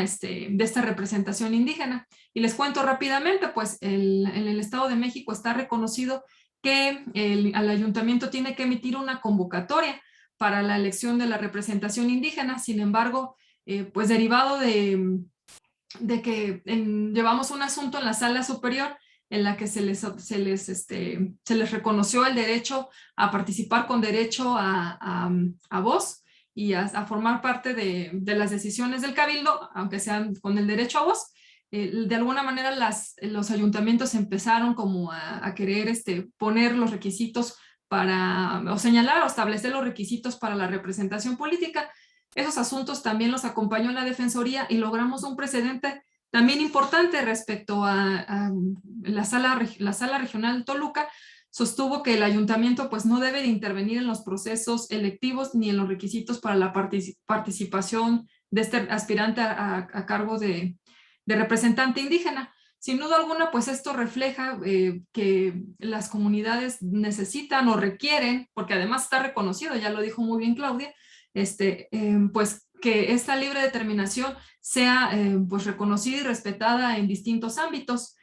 representación indígena. Y les cuento rápidamente, pues en el Estado de México está reconocido que al ayuntamiento tiene que emitir una convocatoria para la elección de la representación indígena. Sin embargo, pues derivado de que llevamos un asunto en la sala superior en la que se les reconoció el derecho a participar con derecho a voz y a formar parte de las decisiones del cabildo, aunque sean con el derecho a voz. De alguna manera los ayuntamientos empezaron como a querer poner los requisitos o señalar o establecer los requisitos para la representación política. Esos asuntos también los acompañó la Defensoría y logramos un precedente también importante respecto a la sala regional Toluca. Sostuvo que el ayuntamiento pues no debe de intervenir en los procesos electivos ni en los requisitos para la participación de este aspirante a cargo de representante indígena. Sin duda alguna, pues esto refleja que las comunidades necesitan o requieren, porque además está reconocido, ya lo dijo muy bien Claudia, pues que esta libre determinación sea pues reconocida y respetada en distintos ámbitos,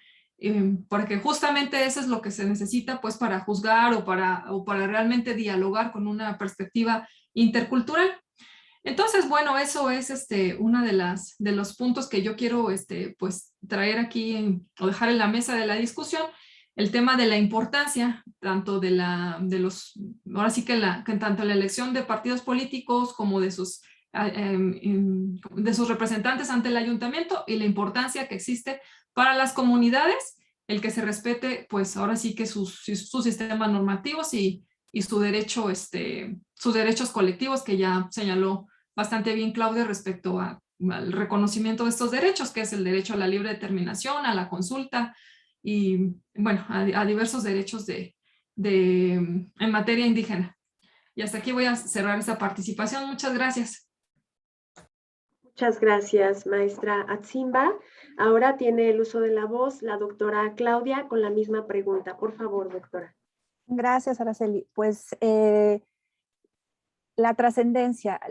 porque justamente eso es lo que se necesita pues para juzgar o para realmente dialogar con una perspectiva intercultural. Entonces, bueno, eso es uno de los puntos que yo quiero pues traer aquí o dejar en la mesa de la discusión, el tema de la importancia tanto ahora sí que tanto la elección de partidos políticos como de sus representantes ante el ayuntamiento y la importancia que existe para las comunidades, el que se respete pues ahora sí que sus sistemas normativos y sus derechos colectivos, que ya señaló bastante bien Claudia respecto al reconocimiento de estos derechos, que es el derecho a la libre determinación, a la consulta y bueno, a diversos derechos en materia indígena. Y hasta aquí voy a cerrar esta participación. Muchas gracias. Muchas gracias, maestra Atsimba. Ahora tiene el uso de la voz la doctora Claudia con la misma pregunta. Por favor, doctora. Gracias, Araceli. Pues la trascendencia,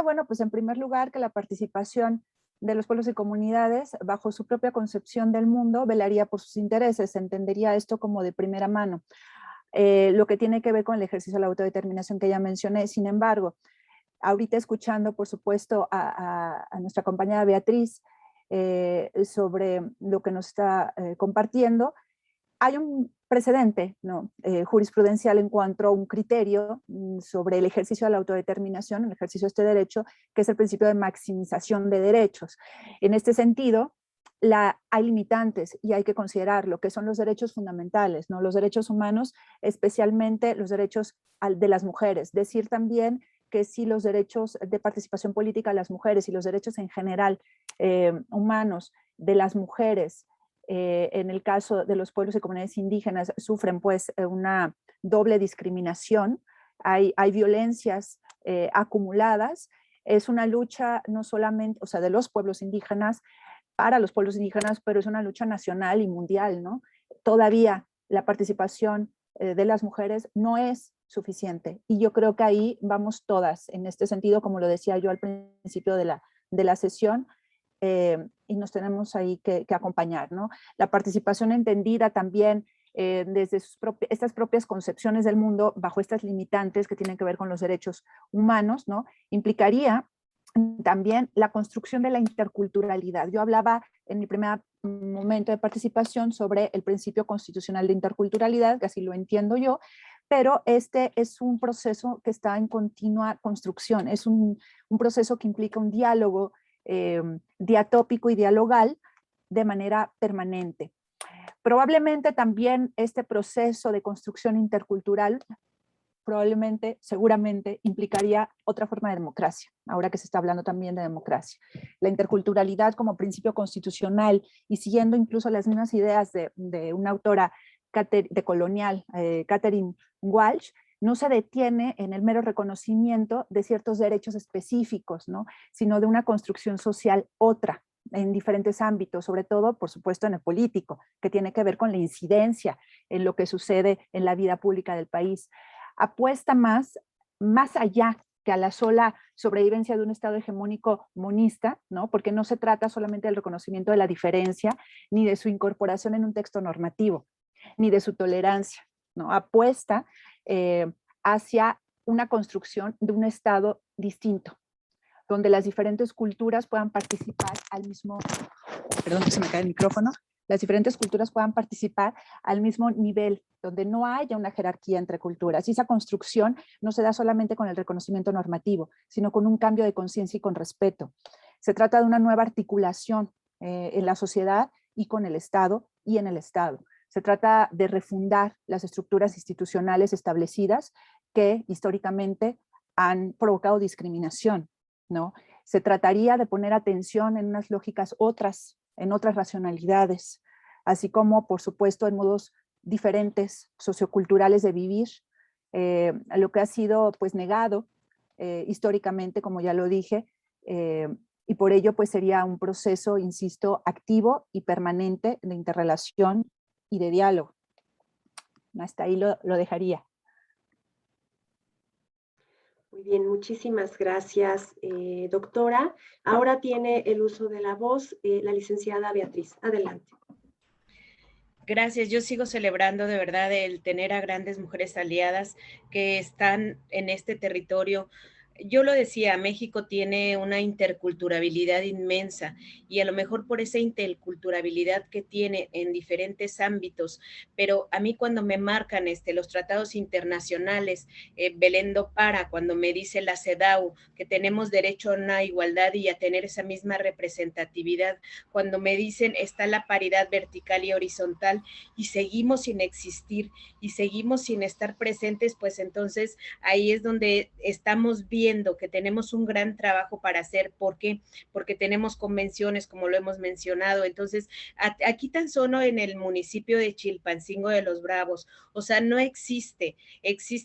bueno, pues en primer lugar que la participación de los pueblos y comunidades bajo su propia concepción del mundo velaría por sus intereses, se entendería esto como de primera mano. Lo que tiene que ver con el ejercicio de la autodeterminación que ya mencioné. Sin embargo, ahorita escuchando, por supuesto, a nuestra compañera Beatriz, sobre lo que nos está compartiendo. Hay un precedente, ¿no? Jurisprudencial en cuanto a un criterio sobre el ejercicio de la autodeterminación, el ejercicio de este derecho, que es el principio de maximización de derechos. En este sentido, hay limitantes y hay que considerar lo que son los derechos fundamentales, ¿no? Los derechos humanos, especialmente los derechos de las mujeres. Decir también que si los derechos de participación política de las mujeres y los derechos en general humanos de las mujeres, en el caso de los pueblos y comunidades indígenas, sufren pues una doble discriminación, hay violencias acumuladas, es una lucha no solamente, o sea, de los pueblos indígenas, para los pueblos indígenas, pero es una lucha nacional y mundial, ¿no? Todavía la participación de las mujeres no es suficiente, y yo creo que ahí vamos todas, en este sentido, como lo decía yo al principio de la sesión, y nos tenemos ahí que acompañar, ¿no? La participación entendida también desde estas propias concepciones del mundo, bajo estas limitantes que tienen que ver con los derechos humanos, ¿no? Implicaría también la construcción de la interculturalidad. Yo hablaba en mi primer momento de participación sobre el principio constitucional de interculturalidad, que así lo entiendo yo, pero este es un proceso que está en continua construcción, es un proceso que implica un diálogo diatópico y dialogal de manera permanente. Probablemente también este proceso de construcción intercultural seguramente implicaría otra forma de democracia, ahora que se está hablando también de democracia. La interculturalidad como principio constitucional y siguiendo incluso las mismas ideas de una autora decolonial, Catherine Walsh, no se detiene en el mero reconocimiento de ciertos derechos específicos, ¿no? Sino de una construcción social otra, en diferentes ámbitos, sobre todo, por supuesto, en el político, que tiene que ver con la incidencia en lo que sucede en la vida pública del país. Apuesta más allá que a la sola sobrevivencia de un Estado hegemónico monista, ¿no? Porque no se trata solamente del reconocimiento de la diferencia, ni de su incorporación en un texto normativo, ni de su tolerancia, ¿no? Apuesta hacia una construcción de un Estado distinto, donde las diferentes culturas puedan participar al mismo, perdón que se me cae el micrófono, las diferentes culturas puedan participar al mismo nivel, donde no haya una jerarquía entre culturas. Y esa construcción no se da solamente con el reconocimiento normativo, sino con un cambio de conciencia y con respeto. Se trata de una nueva articulación en la sociedad y con el Estado y en el Estado. Se trata de refundar las estructuras institucionales establecidas que históricamente han provocado discriminación, ¿no? Se trataría de poner atención en unas lógicas en otras racionalidades, así como, por supuesto, en modos diferentes socioculturales de vivir, lo que ha sido pues negado históricamente, como ya lo dije, y por ello pues sería un proceso, insisto, activo y permanente de interrelación y de diálogo. Hasta ahí lo dejaría. Muy bien, muchísimas gracias, doctora. Ahora tiene el uso de la voz la licenciada Beatriz. Adelante. Gracias, yo sigo celebrando de verdad el tener a grandes mujeres aliadas que están en este territorio. Yo lo decía, México tiene una interculturabilidad inmensa y a lo mejor por esa interculturabilidad que tiene en diferentes ámbitos, pero a mí cuando me marcan los tratados internacionales, Belén do Pará, cuando me dice la CEDAW que tenemos derecho a una igualdad y a tener esa misma representatividad, cuando me dicen está la paridad vertical y horizontal y seguimos sin existir y seguimos sin estar presentes, pues entonces ahí es donde estamos viendo que tenemos un gran trabajo para hacer. ¿Por qué? Porque tenemos convenciones, como lo hemos mencionado. Entonces, aquí tan solo en el municipio de Chilpancingo de los Bravos, o sea, no existe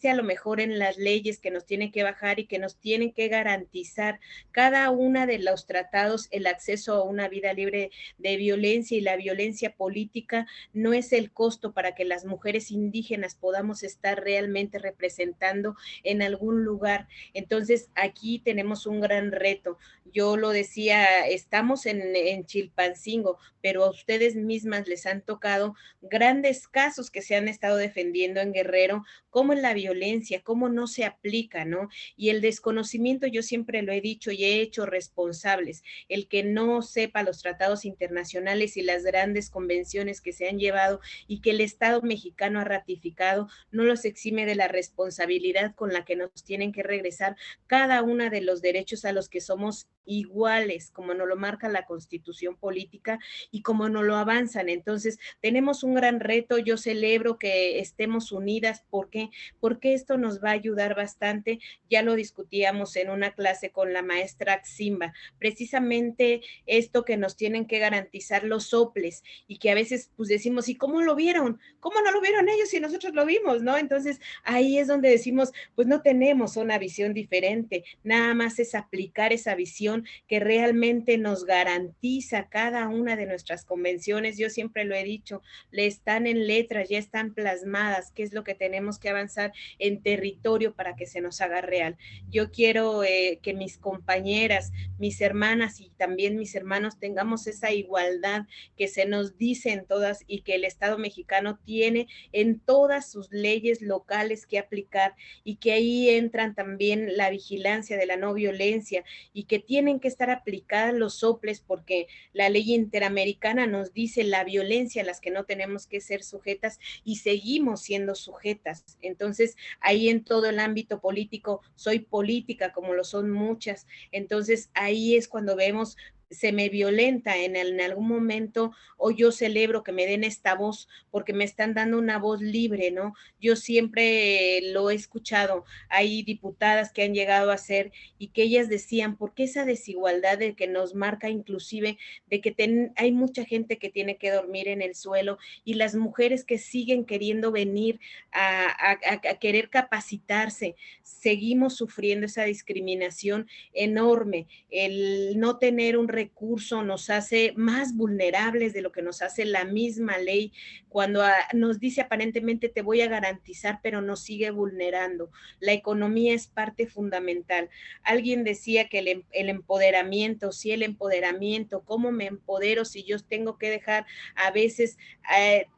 a lo mejor en las leyes que nos tienen que bajar y que nos tienen que garantizar cada una de los tratados el acceso a una vida libre de violencia, y la violencia política no es el costo para que las mujeres indígenas podamos estar realmente representando en algún lugar. Entonces, Entonces, aquí tenemos un gran reto. Yo lo decía, estamos en Chilpancingo, pero a ustedes mismas les han tocado grandes casos que se han estado defendiendo en Guerrero, cómo es la violencia, cómo no se aplica, ¿no? Y el desconocimiento, yo siempre lo he dicho y he hecho responsables, el que no sepa los tratados internacionales y las grandes convenciones que se han llevado y que el Estado mexicano ha ratificado, no los exime de la responsabilidad con la que nos tienen que regresar cada una de los derechos a los que somos iguales, como nos lo marca la Constitución política y como nos lo avanzan. Entonces, tenemos un gran reto. Yo celebro que estemos unidas. ¿Por qué? Porque esto nos va a ayudar bastante. Ya lo discutíamos en una clase con la maestra Simba, precisamente esto que nos tienen que garantizar los soples y que a veces pues decimos, ¿y cómo lo vieron? ¿Cómo no lo vieron ellos si nosotros lo vimos, no? Entonces, ahí es donde decimos, pues no tenemos una visión diferente, nada más es aplicar esa visión que realmente nos garantiza cada una de nuestras convenciones. Yo siempre lo he dicho, le están en letras, ya están plasmadas, qué es lo que tenemos que avanzar en territorio para que se nos haga real. Yo quiero que mis compañeras, mis hermanas y también mis hermanos tengamos esa igualdad que se nos dice en todas y que el Estado mexicano tiene en todas sus leyes locales que aplicar, y que ahí entran también la vigilancia de la no violencia y que tienen que estar aplicadas los soples, porque la ley interamericana nos dice la violencia a las que no tenemos que ser sujetas y seguimos siendo sujetas. Entonces, ahí en todo el ámbito político, soy política como lo son muchas, entonces ahí es cuando vemos se me violenta en algún momento, o yo celebro que me den esta voz porque me están dando una voz libre, ¿no? Yo siempre lo he escuchado, hay diputadas que han llegado a ser y que ellas decían, ¿por qué esa desigualdad de que nos marca inclusive de que hay mucha gente que tiene que dormir en el suelo y las mujeres que siguen queriendo venir a querer capacitarse, seguimos sufriendo esa discriminación enorme, el no tener un recurso nos hace más vulnerables de lo que nos hace la misma ley, cuando nos dice aparentemente te voy a garantizar, pero nos sigue vulnerando. La economía es parte fundamental. Alguien decía que el empoderamiento, sí, el empoderamiento, ¿cómo me empodero si yo tengo que dejar a veces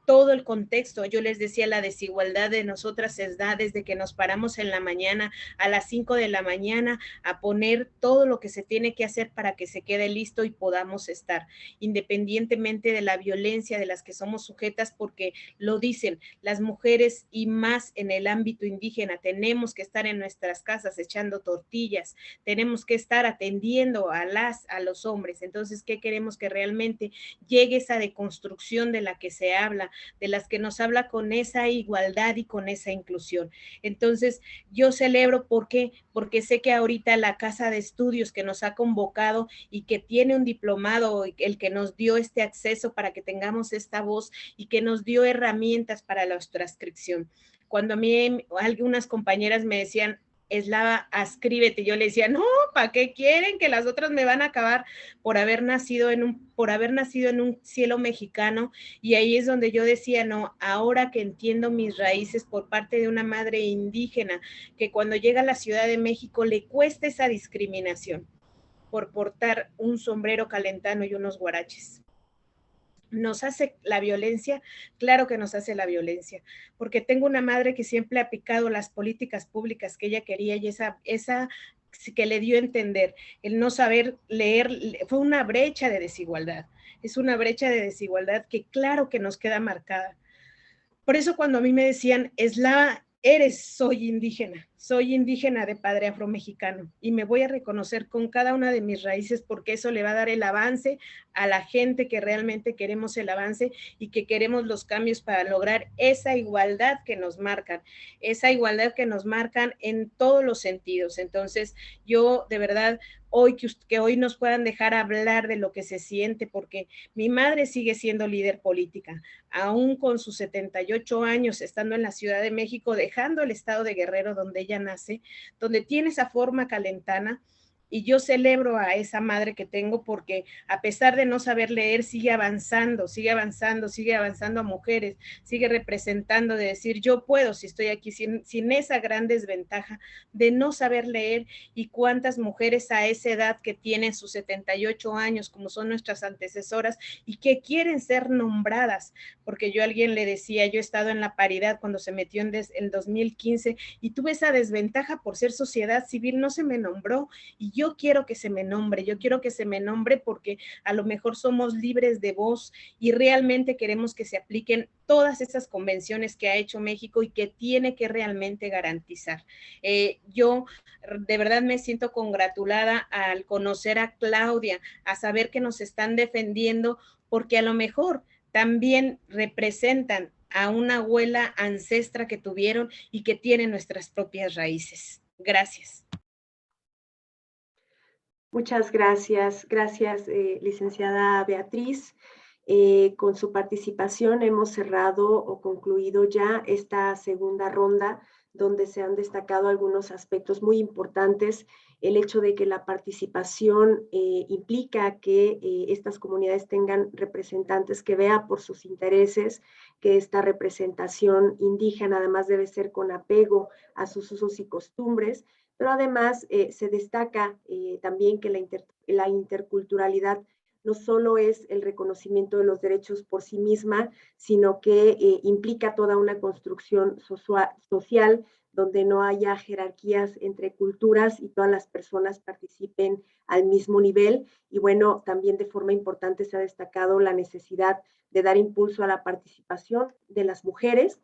todo el contexto? Yo les decía, la desigualdad de nosotras se da desde que nos paramos en la mañana, a las 5 de la mañana, a poner todo lo que se tiene que hacer para que se quede listo y podamos estar, independientemente de la violencia de las que somos sujetas, porque lo dicen las mujeres y más en el ámbito indígena, tenemos que estar en nuestras casas echando tortillas, tenemos que estar atendiendo a los hombres. Entonces, ¿qué queremos? Que realmente llegue esa deconstrucción de la que se habla, de las que nos habla con esa igualdad y con esa inclusión. Entonces, yo celebro, ¿por qué? Porque sé que ahorita la casa de estudios que nos ha convocado y que tiene un diplomado, el que nos dio este acceso para que tengamos esta voz y que nos dio herramientas para la transcripción. Cuando a mí algunas compañeras me decían, Eslava, ascríbete, yo le decía, no, ¿para qué quieren? Que las otras me van a acabar por haber nacido en un cielo mexicano. Y ahí es donde yo decía, no, ahora que entiendo mis raíces por parte de una madre indígena, que cuando llega a la Ciudad de México le cuesta esa discriminación por portar un sombrero calentano y unos guaraches. ¿Nos hace la violencia? Claro que nos hace la violencia, porque tengo una madre que siempre ha aplicado las políticas públicas que ella quería, y esa que le dio a entender, el no saber leer, fue una brecha de desigualdad, es una brecha de desigualdad que claro que nos queda marcada. Por eso cuando a mí me decían, soy indígena de padre afromexicano y me voy a reconocer con cada una de mis raíces, porque eso le va a dar el avance a la gente que realmente queremos el avance y que queremos los cambios para lograr esa igualdad que nos marcan en todos los sentidos. Entonces, yo de verdad, que hoy nos puedan dejar hablar de lo que se siente, porque mi madre sigue siendo líder política, aún con sus 78 años, estando en la Ciudad de México, dejando el estado de Guerrero donde ella nace, donde tiene esa forma calentana, Y yo celebro a esa madre que tengo porque a pesar de no saber leer, sigue avanzando, sigue avanzando, sigue avanzando a mujeres, sigue representando de decir yo puedo si estoy aquí, sin esa gran desventaja de no saber leer. Y cuántas mujeres a esa edad que tienen sus 78 años, como son nuestras antecesoras, y que quieren ser nombradas, porque yo a alguien le decía, yo he estado en la paridad cuando se metió en el 2015 y tuve esa desventaja por ser sociedad civil, no se me nombró. Y yo quiero que se me nombre, yo quiero que se me nombre porque a lo mejor somos libres de voz y realmente queremos que se apliquen todas esas convenciones que ha hecho México y que tiene que realmente garantizar. Yo de verdad me siento congratulada al conocer a Claudia, a saber que nos están defendiendo, porque a lo mejor también representan a una abuela ancestra que tuvieron y que tiene nuestras propias raíces. Gracias. Muchas gracias, licenciada Beatriz. Con su participación hemos cerrado o concluido ya esta segunda ronda, donde se han destacado algunos aspectos muy importantes. El hecho de que la participación implica que estas comunidades tengan representantes que vean por sus intereses, que esta representación indígena además debe ser con apego a sus usos y costumbres, pero además se destaca también que la interculturalidad no solo es el reconocimiento de los derechos por sí misma, sino que implica toda una construcción social donde no haya jerarquías entre culturas y todas las personas participen al mismo nivel. Y bueno, también de forma importante se ha destacado la necesidad de dar impulso a la participación de las mujeres,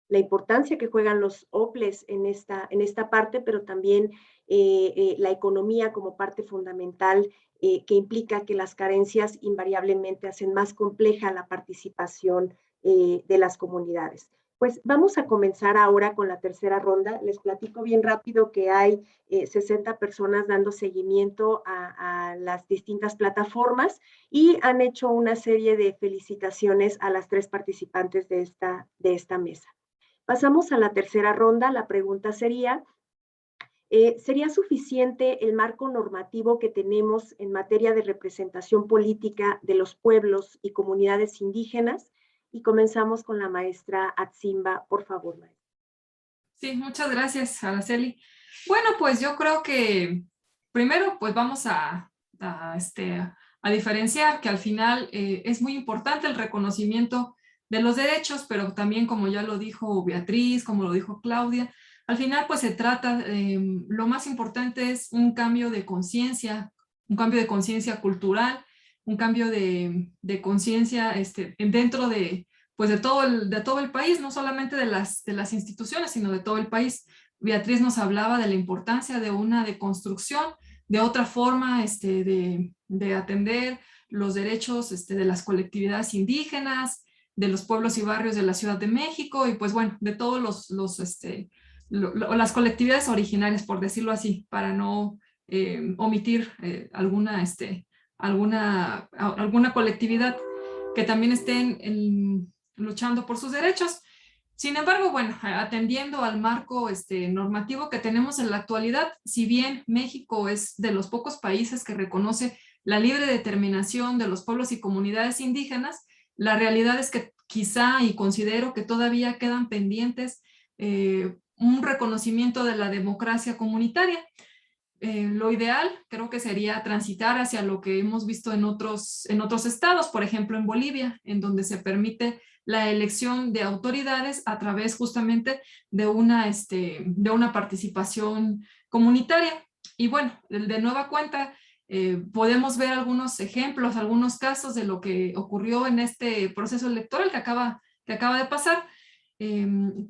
la importancia que juegan los OPLES en esta parte, pero también la economía como parte fundamental que implica que las carencias invariablemente hacen más compleja la participación de las comunidades. Pues vamos a comenzar ahora con la tercera ronda. Les platico bien rápido que hay 60 personas dando seguimiento a las distintas plataformas y han hecho una serie de felicitaciones a las 3 participantes de esta mesa. Pasamos a la tercera ronda. La pregunta sería, ¿sería suficiente el marco normativo que tenemos en materia de representación política de los pueblos y comunidades indígenas? Y comenzamos con la maestra Atsimba, por favor, maestra. Sí, muchas gracias, Araceli. Bueno, pues yo creo que primero pues vamos a diferenciar que al final es muy importante el reconocimiento de los derechos, pero también como ya lo dijo Beatriz, como lo dijo Claudia, al final pues se trata, lo más importante es un cambio de conciencia cultural, un cambio de conciencia dentro de todo el país, no solamente de las instituciones, sino de todo el país. Beatriz nos hablaba de la importancia de una deconstrucción, de otra forma de atender los derechos de las colectividades indígenas, de los pueblos y barrios de la Ciudad de México y pues bueno, de todos las colectividades originarias, por decirlo así, para no omitir alguna colectividad que también estén luchando por sus derechos. Sin embargo, bueno, atendiendo al marco normativo que tenemos en la actualidad, si bien México es de los pocos países que reconoce la libre determinación de los pueblos y comunidades indígenas, la realidad es que quizá y considero que todavía quedan pendientes un reconocimiento de la democracia comunitaria. Lo ideal creo que sería transitar hacia lo que hemos visto en otros estados, por ejemplo en Bolivia, en donde se permite la elección de autoridades a través justamente de una participación comunitaria. Y bueno, de nueva cuenta, podemos ver algunos ejemplos, algunos casos de lo que ocurrió en este proceso electoral que acaba de pasar.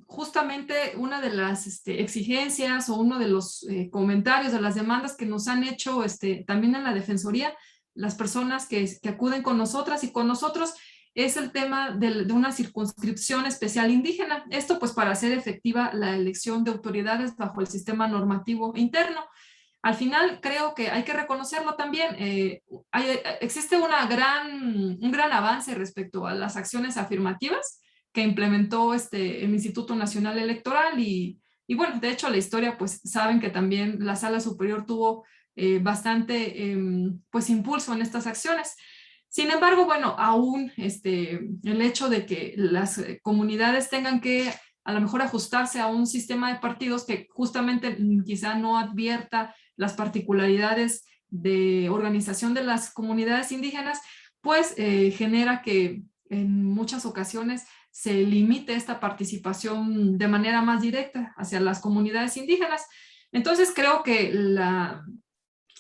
Justamente una de las exigencias o uno de los comentarios de las demandas que nos han hecho también en la Defensoría, las personas que acuden con nosotras y con nosotros, es el tema de una circunscripción especial indígena. Esto pues para hacer efectiva la elección de autoridades bajo el sistema normativo interno. Al final creo que hay que reconocerlo también. Existe un gran avance respecto a las acciones afirmativas que implementó el Instituto Nacional Electoral y bueno, de hecho la historia pues saben que también la Sala Superior tuvo bastante pues impulso en estas acciones. Sin embargo, bueno, aún el hecho de que las comunidades tengan que a lo mejor ajustarse a un sistema de partidos que justamente quizá no advierta las particularidades de organización de las comunidades indígenas, pues genera que en muchas ocasiones se limite esta participación de manera más directa hacia las comunidades indígenas. Entonces creo que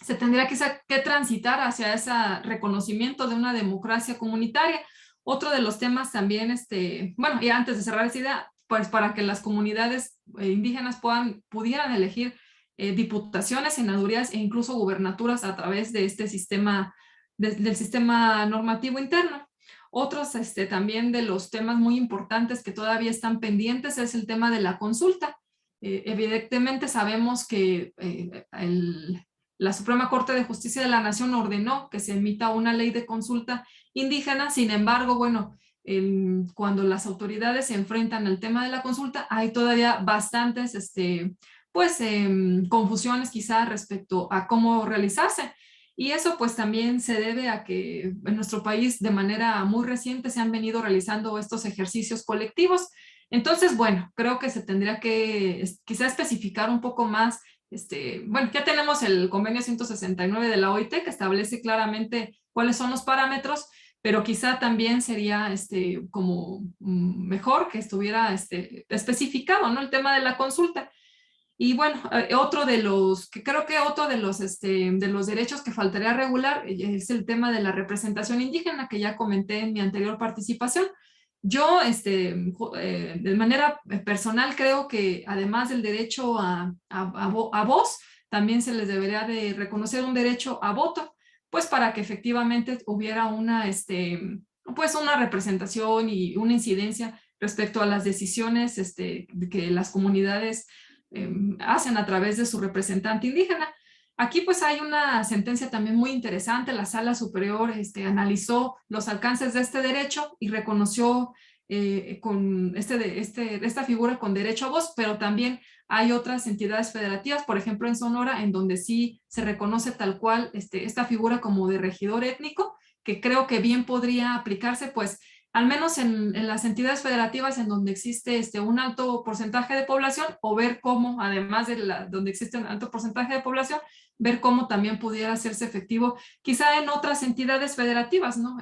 se tendría que transitar hacia ese reconocimiento de una democracia comunitaria. Otro de los temas también, bueno, y antes de cerrar esa idea, pues para que las comunidades indígenas pudieran elegir diputaciones, senadurías e incluso gubernaturas a través de este sistema, del sistema normativo interno. Otros también de los temas muy importantes que todavía están pendientes es el tema de la consulta. Evidentemente sabemos que la Suprema Corte de Justicia de la Nación ordenó que se emita una ley de consulta indígena. Sin embargo, bueno, cuando las autoridades se enfrentan al tema de la consulta, hay todavía bastantes confusiones quizá respecto a cómo realizarse. Y eso pues también se debe a que en nuestro país de manera muy reciente se han venido realizando estos ejercicios colectivos. Entonces, bueno, creo que se tendría que quizá especificar un poco más. Bueno, ya tenemos el convenio 169 de la OIT que establece claramente cuáles son los parámetros, pero quizá también sería como mejor que estuviera especificado, ¿no? El tema de la consulta. Y bueno, otro de los derechos que faltaría regular es el tema de la representación indígena, que ya comenté en mi anterior participación. Yo, de manera personal, creo que además del derecho a voz, también se les debería de reconocer un derecho a voto, pues para que efectivamente hubiera pues una representación y una incidencia respecto a las decisiones que las comunidades hacen a través de su representante indígena. Aquí pues hay una sentencia también muy interesante. La Sala Superior analizó los alcances de este derecho y reconoció con esta figura con derecho a voz, pero también hay otras entidades federativas, por ejemplo en Sonora, en donde sí se reconoce tal cual esta figura como de regidor étnico, que creo que bien podría aplicarse pues al menos en las entidades federativas en donde existe un alto porcentaje de población, o ver cómo, además de donde existe un alto porcentaje de población, ver cómo también pudiera hacerse efectivo, quizá en otras entidades federativas, ¿no?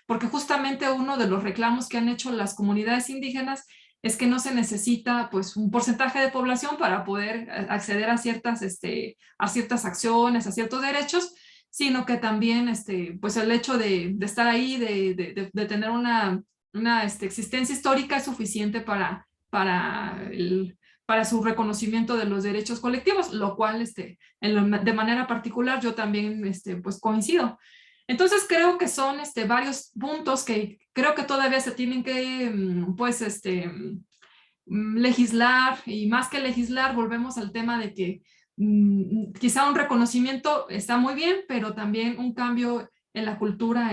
Porque justamente uno de los reclamos que han hecho las comunidades indígenas es que no se necesita pues un porcentaje de población para poder acceder a ciertas acciones, a ciertos derechos, sino que también pues el hecho de estar ahí, de tener una existencia histórica es suficiente para su reconocimiento de los derechos colectivos, lo cual de manera particular yo también pues coincido. Entonces creo que son varios puntos que creo que todavía se tienen que pues legislar, y más que legislar volvemos al tema de que quizá un reconocimiento está muy bien, pero también un cambio en la cultura,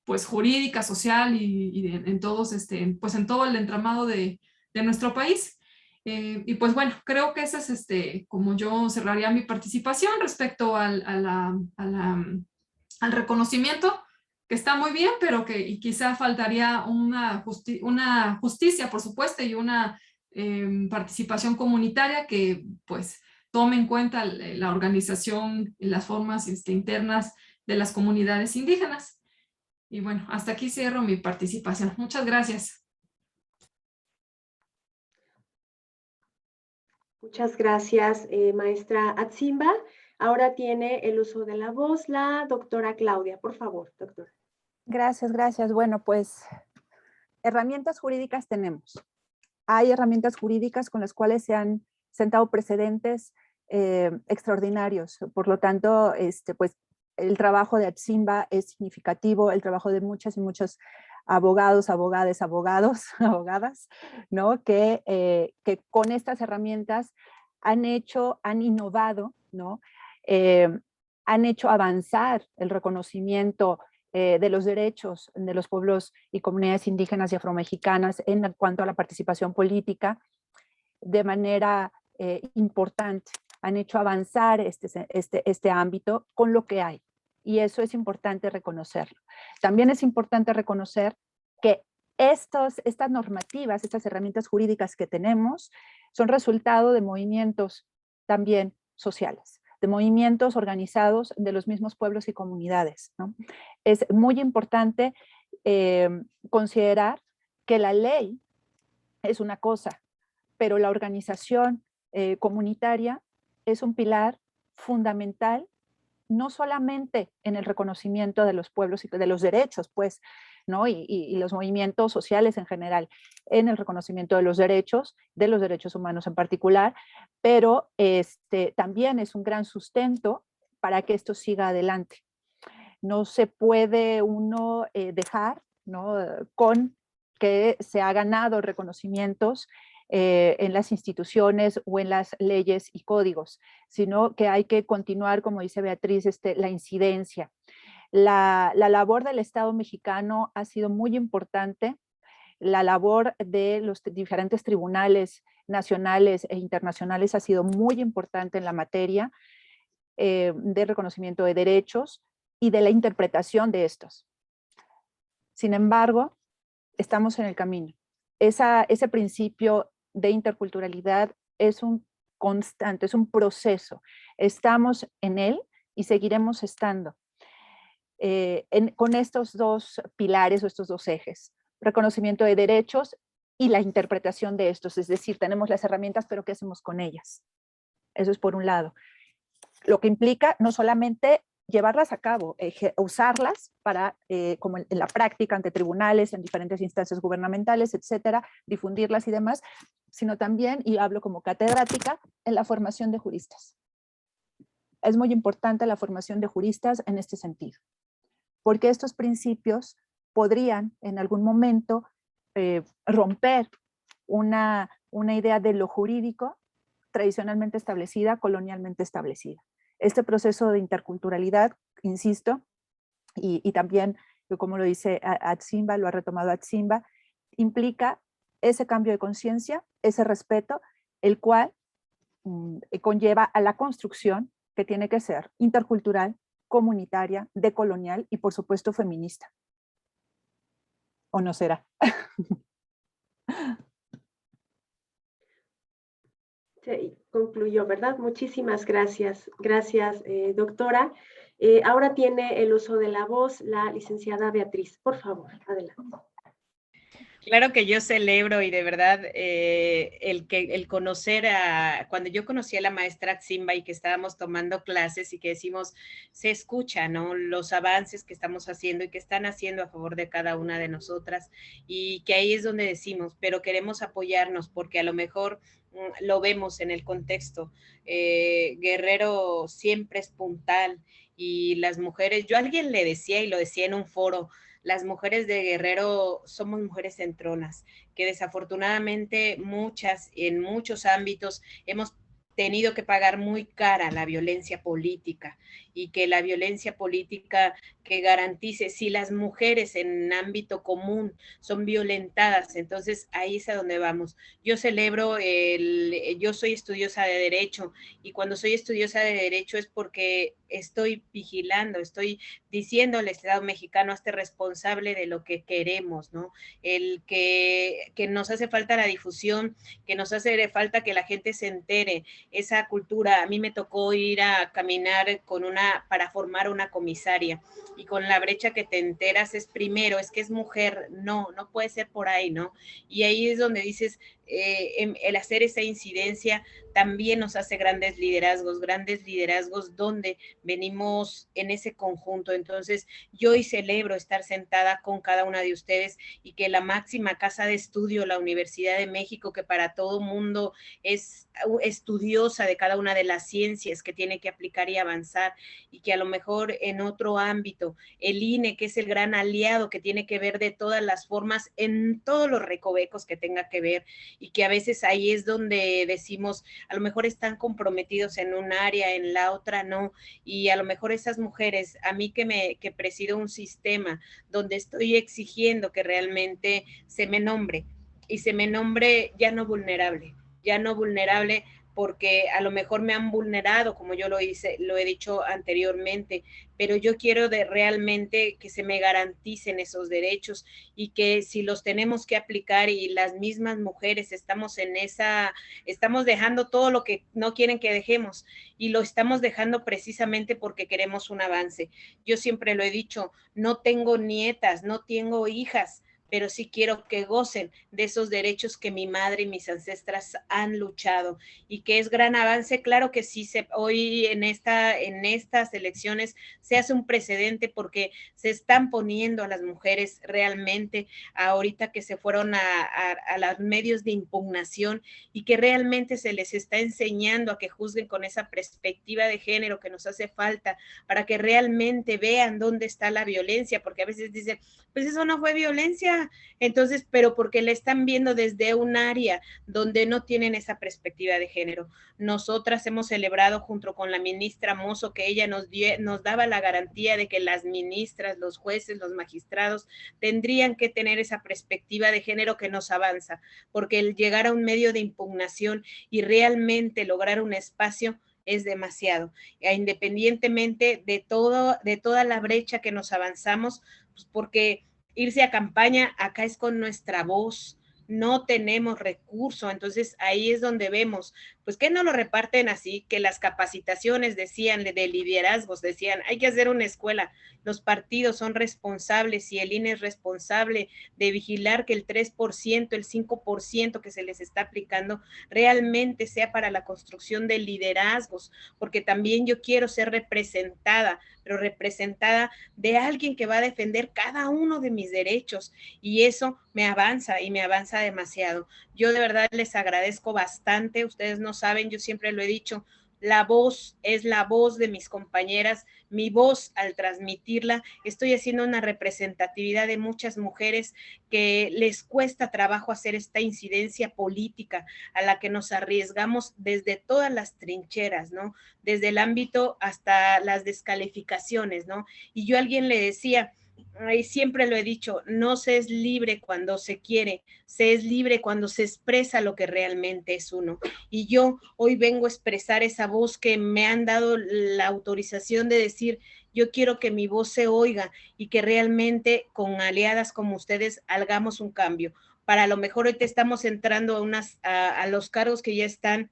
pues jurídica, social y en todos, pues en todo el entramado de nuestro país. Y pues bueno, creo que ese es como yo cerraría mi participación respecto al reconocimiento, que está muy bien, pero que quizá faltaría una justicia, por supuesto, y una participación comunitaria que pues tome en cuenta la organización y las formas internas de las comunidades indígenas. Y bueno, hasta aquí cierro mi participación. Muchas gracias. Muchas gracias, maestra Atsimba. Ahora tiene el uso de la voz la doctora Claudia. Por favor, doctora. Gracias, gracias. Bueno, pues herramientas jurídicas tenemos. Hay herramientas jurídicas con las cuales se han sentado precedentes extraordinarios. Por lo tanto, pues el trabajo de Atsimba es significativo, el trabajo de muchas y muchos abogados, abogadas, ¿no? Que con estas herramientas han innovado, ¿no? Han hecho avanzar el reconocimiento de los derechos de los pueblos y comunidades indígenas y afromexicanas en cuanto a la participación política de manera importante. han hecho avanzar este ámbito con lo que hay. Y eso es importante reconocerlo. También es importante reconocer que estas normativas, estas herramientas jurídicas que tenemos, son resultado de movimientos también sociales, de movimientos organizados de los mismos pueblos y comunidades, ¿no? Es muy importante considerar que la ley es una cosa, pero la organización comunitaria es un pilar fundamental, no solamente en el reconocimiento de los pueblos y de los derechos, pues, ¿no? Y los movimientos sociales en general, en el reconocimiento de los derechos humanos en particular, pero también es un gran sustento para que esto siga adelante. No se puede uno dejar, ¿no?, con que se ha ganado reconocimientos en las instituciones o en las leyes y códigos, sino que hay que continuar, como dice Beatriz, la incidencia. La labor del Estado mexicano ha sido muy importante, la labor de los diferentes tribunales nacionales e internacionales ha sido muy importante en la materia de reconocimiento de derechos y de la interpretación de estos. Sin embargo, estamos en el camino. Ese principio de interculturalidad es un constante, es un proceso. Estamos en él y seguiremos estando con estos dos pilares o estos dos ejes, reconocimiento de derechos y la interpretación de estos, es decir, tenemos las herramientas, pero ¿qué hacemos con ellas? Eso es por un lado. Lo que implica no solamente llevarlas a cabo, usarlas para, como en la práctica ante tribunales, en diferentes instancias gubernamentales, etcétera, difundirlas y demás, sino también, y hablo como catedrática, en la formación de juristas. Es muy importante la formación de juristas en este sentido, porque estos principios podrían en algún momento romper una idea de lo jurídico tradicionalmente establecida, colonialmente establecida. Este proceso de interculturalidad, insisto, y también, como lo dice Atsimba, lo ha retomado Atsimba, implica ese cambio de conciencia, ese respeto, el cual conlleva a la construcción que tiene que ser intercultural, comunitaria, decolonial y por supuesto feminista. ¿O no será? Sí, concluyó, ¿verdad? Muchísimas gracias. Gracias, doctora. Ahora tiene el uso de la voz la licenciada Beatriz. Por favor, adelante. Claro que yo celebro y de verdad el conocer cuando yo conocí a la maestra Atsimba y que estábamos tomando clases y que decimos, se escucha, ¿no? Los avances que estamos haciendo y que están haciendo a favor de cada una de nosotras y que ahí es donde decimos, pero queremos apoyarnos porque a lo mejor lo vemos en el contexto. Guerrero siempre es puntal y las mujeres, yo a alguien le decía y lo decía en un foro, las mujeres de Guerrero somos mujeres centronas, que desafortunadamente muchas, en muchos ámbitos, hemos tenido que pagar muy cara la violencia política y que la violencia política que garantice si las mujeres en ámbito común son violentadas, entonces ahí es a donde vamos. Yo celebro, yo soy estudiosa de Derecho y cuando soy estudiosa de Derecho es porque estoy vigilando, estoy diciendo al Estado mexicano, hazte responsable de lo que queremos, ¿no? El que nos hace falta la difusión, que nos hace falta que la gente se entere, esa cultura. A mí me tocó ir a caminar para formar una comisaria y con la brecha que te enteras es primero, es que es mujer, no puede ser por ahí, ¿no? Y ahí es donde dices, el hacer esa incidencia también nos hace grandes liderazgos donde venimos en ese conjunto. Entonces, yo hoy celebro estar sentada con cada una de ustedes y que la máxima casa de estudio, la Universidad de México, que para todo mundo es estudiosa de cada una de las ciencias que tiene que aplicar y avanzar, y que a lo mejor en otro ámbito, el INE, que es el gran aliado que tiene que ver de todas las formas, en todos los recovecos que tenga que ver, y que a veces ahí es donde decimos, a lo mejor están comprometidos en un área, en la otra no, y a lo mejor esas mujeres, a mí que presido un sistema donde estoy exigiendo que realmente se me nombre, y se me nombre ya no vulnerable porque a lo mejor me han vulnerado, como yo lo he dicho anteriormente, pero yo quiero realmente que se me garanticen esos derechos y que si los tenemos que aplicar y las mismas mujeres estamos dejando todo lo que no quieren que dejemos y lo estamos dejando precisamente porque queremos un avance. Yo siempre lo he dicho, no tengo nietas, no tengo hijas, pero sí quiero que gocen de esos derechos que mi madre y mis ancestras han luchado y que es gran avance. Claro que sí, hoy en estas elecciones se hace un precedente porque se están poniendo a las mujeres realmente ahorita que se fueron a los medios de impugnación y que realmente se les está enseñando a que juzguen con esa perspectiva de género que nos hace falta para que realmente vean dónde está la violencia, porque a veces dicen, pues eso no fue violencia, entonces, pero porque la están viendo desde un área donde no tienen esa perspectiva de género. Nosotras hemos celebrado junto con la ministra Mozo que ella nos daba la garantía de que las ministras, los jueces, los magistrados tendrían que tener esa perspectiva de género que nos avanza, porque el llegar a un medio de impugnación y realmente lograr un espacio es demasiado, independientemente de toda la brecha que nos avanzamos, pues porque irse a campaña acá es con nuestra voz, no tenemos recurso, entonces ahí es donde vemos, pues que no lo reparten así, que las capacitaciones decían de liderazgos, decían, hay que hacer una escuela, los partidos son responsables y el INE es responsable de vigilar que el 3%, el 5% que se les está aplicando realmente sea para la construcción de liderazgos, porque también yo quiero ser representada, pero representada de alguien que va a defender cada uno de mis derechos y eso me avanza y me avanza demasiado. Yo de verdad les agradezco bastante, ustedes no saben, yo siempre lo he dicho, la voz es la voz de mis compañeras, mi voz al transmitirla, estoy haciendo una representatividad de muchas mujeres que les cuesta trabajo hacer esta incidencia política a la que nos arriesgamos desde todas las trincheras, ¿no? Desde el ámbito hasta las descalificaciones, ¿no? Y yo a alguien le decía, y siempre lo he dicho, no se es libre cuando se quiere, se es libre cuando se expresa lo que realmente es uno. Y yo hoy vengo a expresar esa voz que me han dado la autorización de decir, yo quiero que mi voz se oiga y que realmente con aliadas como ustedes hagamos un cambio. Para lo mejor ahorita estamos entrando a los cargos que ya están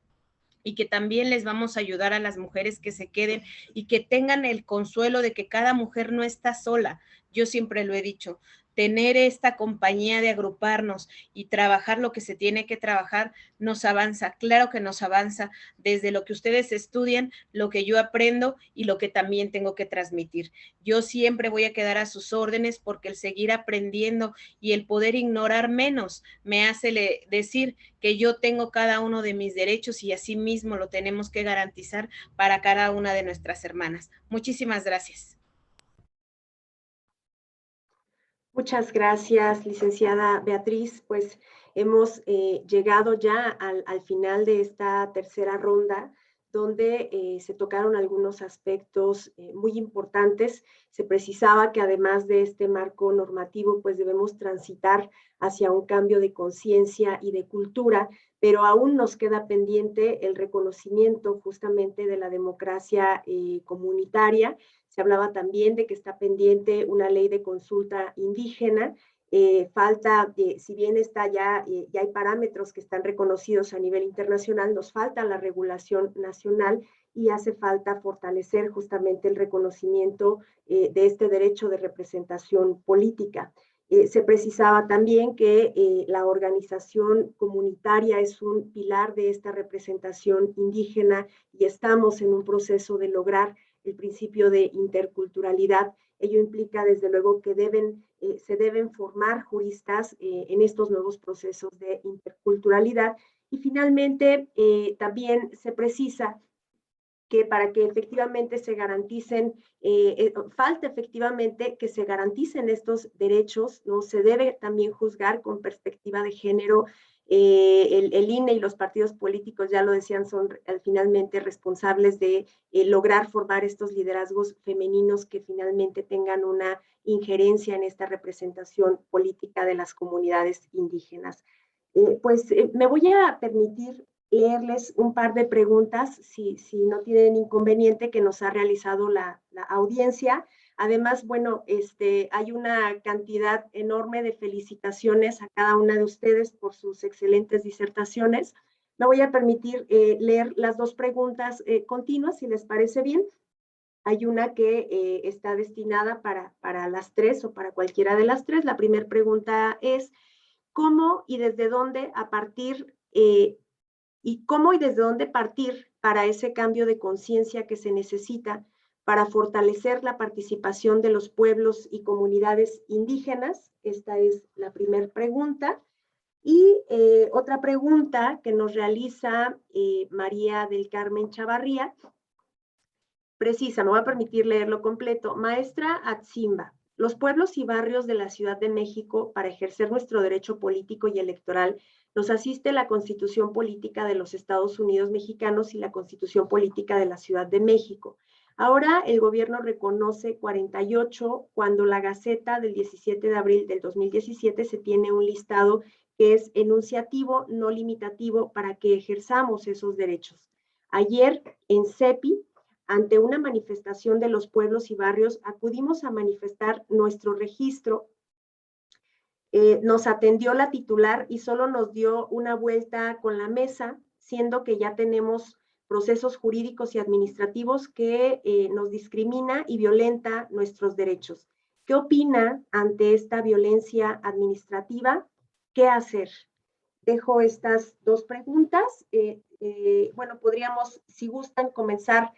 y que también les vamos a ayudar a las mujeres que se queden y que tengan el consuelo de que cada mujer no está sola. Yo siempre lo he dicho, tener esta compañía de agruparnos y trabajar lo que se tiene que trabajar nos avanza, claro que nos avanza desde lo que ustedes estudian, lo que yo aprendo y lo que también tengo que transmitir. Yo siempre voy a quedar a sus órdenes porque el seguir aprendiendo y el poder ignorar menos me hace decir que yo tengo cada uno de mis derechos y así mismo lo tenemos que garantizar para cada una de nuestras hermanas. Muchísimas gracias. Muchas gracias, licenciada Beatriz. Pues hemos llegado ya al final de esta tercera ronda, donde se tocaron algunos aspectos muy importantes. Se precisaba que además de este marco normativo, pues debemos transitar hacia un cambio de conciencia y de cultura, pero aún nos queda pendiente el reconocimiento justamente de la democracia comunitaria. Se hablaba también de que está pendiente una ley de consulta indígena. Falta, si bien está ya hay parámetros que están reconocidos a nivel internacional, nos falta la regulación nacional y hace falta fortalecer justamente el reconocimiento de este derecho de representación política. Se precisaba también que la organización comunitaria es un pilar de esta representación indígena y estamos en un proceso de lograr el principio de interculturalidad. Ello implica, desde luego, que se deben formar juristas en estos nuevos procesos de interculturalidad. Y finalmente, también se precisa que para que efectivamente se garanticen, falta efectivamente que se garanticen estos derechos, ¿no? Se debe también juzgar con perspectiva de género. El INE y los partidos políticos, ya lo decían, son finalmente responsables de lograr formar estos liderazgos femeninos que finalmente tengan una injerencia en esta representación política de las comunidades indígenas. Me voy a permitir leerles un par de preguntas, si no tienen inconveniente, que nos ha realizado la audiencia. Además, bueno, hay una cantidad enorme de felicitaciones a cada una de ustedes por sus excelentes disertaciones. Me voy a permitir leer las dos preguntas continuas, si les parece bien. Hay una que está destinada para las tres o para cualquiera de las tres. La primera pregunta es, ¿cómo y desde dónde partir para ese cambio de conciencia que se necesita para fortalecer la participación de los pueblos y comunidades indígenas? Esta es la primera pregunta. Y otra pregunta que nos realiza María del Carmen Chavarría, precisa, me voy a permitir leerlo completo. Maestra Atsimba, los pueblos y barrios de la Ciudad de México, para ejercer nuestro derecho político y electoral, nos asiste la Constitución Política de los Estados Unidos Mexicanos y la Constitución Política de la Ciudad de México. Ahora el gobierno reconoce 48, cuando la Gaceta del 17 de abril del 2017 se tiene un listado que es enunciativo, no limitativo, para que ejerzamos esos derechos. Ayer en CEPI, ante una manifestación de los pueblos y barrios, acudimos a manifestar nuestro registro. Nos atendió la titular y solo nos dio una vuelta con la mesa, siendo que ya tenemos procesos jurídicos y administrativos que nos discrimina y violenta nuestros derechos. ¿Qué opina ante esta violencia administrativa? ¿Qué hacer? Dejo estas dos preguntas. Bueno, podríamos, si gustan, comenzar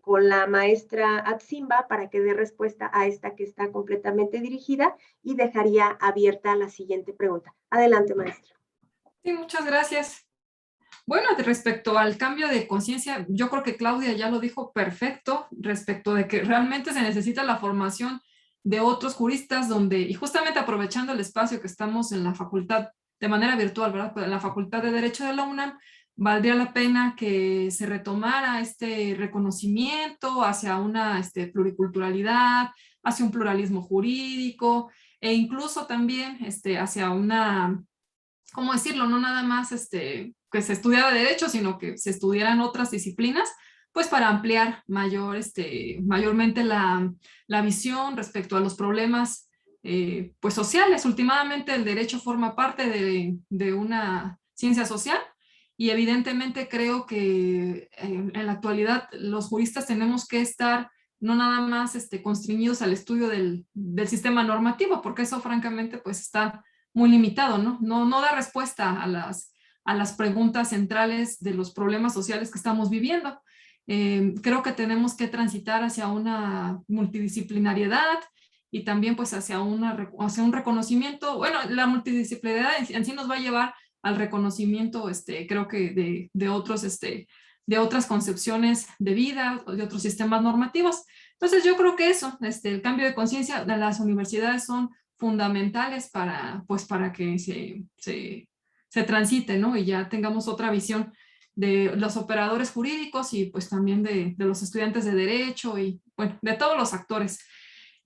con la maestra Atsimba para que dé respuesta a esta que está completamente dirigida, y dejaría abierta la siguiente pregunta. Adelante, maestra. Sí, muchas gracias. Bueno, respecto al cambio de conciencia, yo creo que Claudia ya lo dijo perfecto respecto de que realmente se necesita la formación de otros juristas y justamente aprovechando el espacio que estamos en la facultad de manera virtual, ¿verdad? En la Facultad de Derecho de la UNAM, valdría la pena que se retomara este reconocimiento hacia una pluriculturalidad, hacia un pluralismo jurídico, e incluso también hacia una, ¿cómo decirlo? No nada más que se estudiara derecho, sino que se estudiaran otras disciplinas, pues para ampliar mayormente la visión respecto a los problemas pues sociales. Últimamente el derecho forma parte de una ciencia social, y evidentemente creo que en la actualidad los juristas tenemos que estar no nada más constreñidos al estudio del sistema normativo, porque eso francamente pues está muy limitado, ¿no? No da respuesta a las preguntas centrales de los problemas sociales que estamos viviendo. Creo que tenemos que transitar hacia una multidisciplinariedad y también pues hacia un reconocimiento. Bueno, la multidisciplinariedad en sí nos va a llevar al reconocimiento, creo que de otras concepciones de vida, de otros sistemas normativos. Entonces yo creo que eso, el cambio de conciencia de las universidades son fundamentales para que se transite, ¿no? Y ya tengamos otra visión de los operadores jurídicos y pues también de los estudiantes de derecho y bueno, de todos los actores.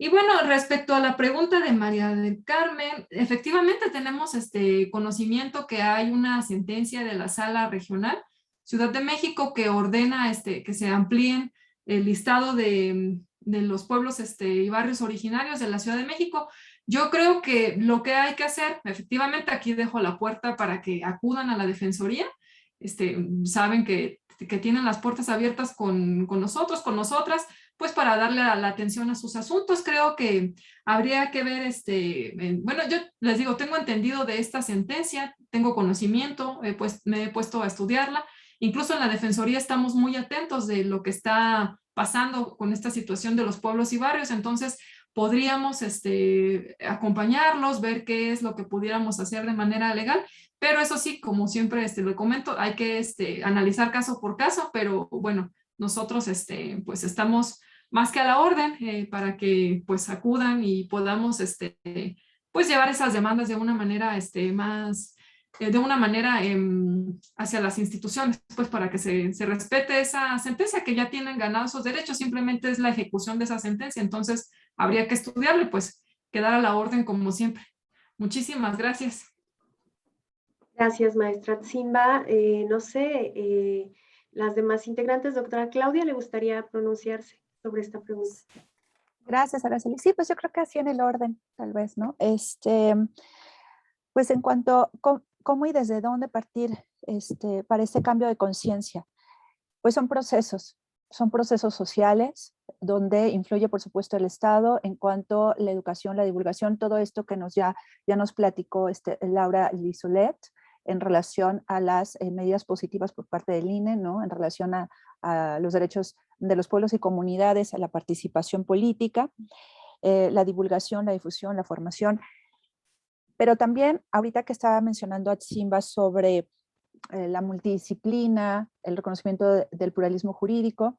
Y bueno, respecto a la pregunta de María del Carmen, efectivamente tenemos conocimiento que hay una sentencia de la Sala Regional Ciudad de México que ordena que se amplíen el listado de los pueblos y barrios originarios de la Ciudad de México. Yo creo que lo que hay que hacer, efectivamente aquí dejo la puerta para que acudan a la Defensoría. Saben que tienen las puertas abiertas con nosotros, con nosotras, pues para darle la atención a sus asuntos. Creo que habría que ver, bueno, yo les digo, tengo entendido de esta sentencia, tengo conocimiento, pues me he puesto a estudiarla. Incluso en la Defensoría estamos muy atentos de lo que está pasando con esta situación de los pueblos y barrios, entonces podríamos acompañarlos, ver qué es lo que pudiéramos hacer de manera legal, pero eso sí, como siempre lo comento, hay que analizar caso por caso, pero bueno, nosotros pues estamos más que a la orden para que pues acudan y podamos pues llevar esas demandas de una manera más hacia las instituciones, pues para que se respete esa sentencia, que ya tienen ganados esos derechos, simplemente es la ejecución de esa sentencia, entonces habría que estudiarlo y pues quedar a la orden como siempre. Muchísimas gracias. Gracias, maestra Atsimba. No sé, las demás integrantes, doctora Claudia, ¿le gustaría pronunciarse sobre esta pregunta? Gracias, Araceli. Sí, pues yo creo que así en el orden, tal vez, ¿no? Pues en cuanto a cómo y desde dónde partir para este cambio de conciencia, pues son procesos sociales donde influye, por supuesto, el Estado en cuanto a la educación, la divulgación, todo esto que ya nos platicó Laura Lisolet en relación a las medidas positivas por parte del INE, ¿no? En relación a los derechos de los pueblos y comunidades, a la participación política, la divulgación, la difusión, la formación. Pero también, ahorita que estaba mencionando Atsimba sobre la multidisciplina, el reconocimiento del pluralismo jurídico,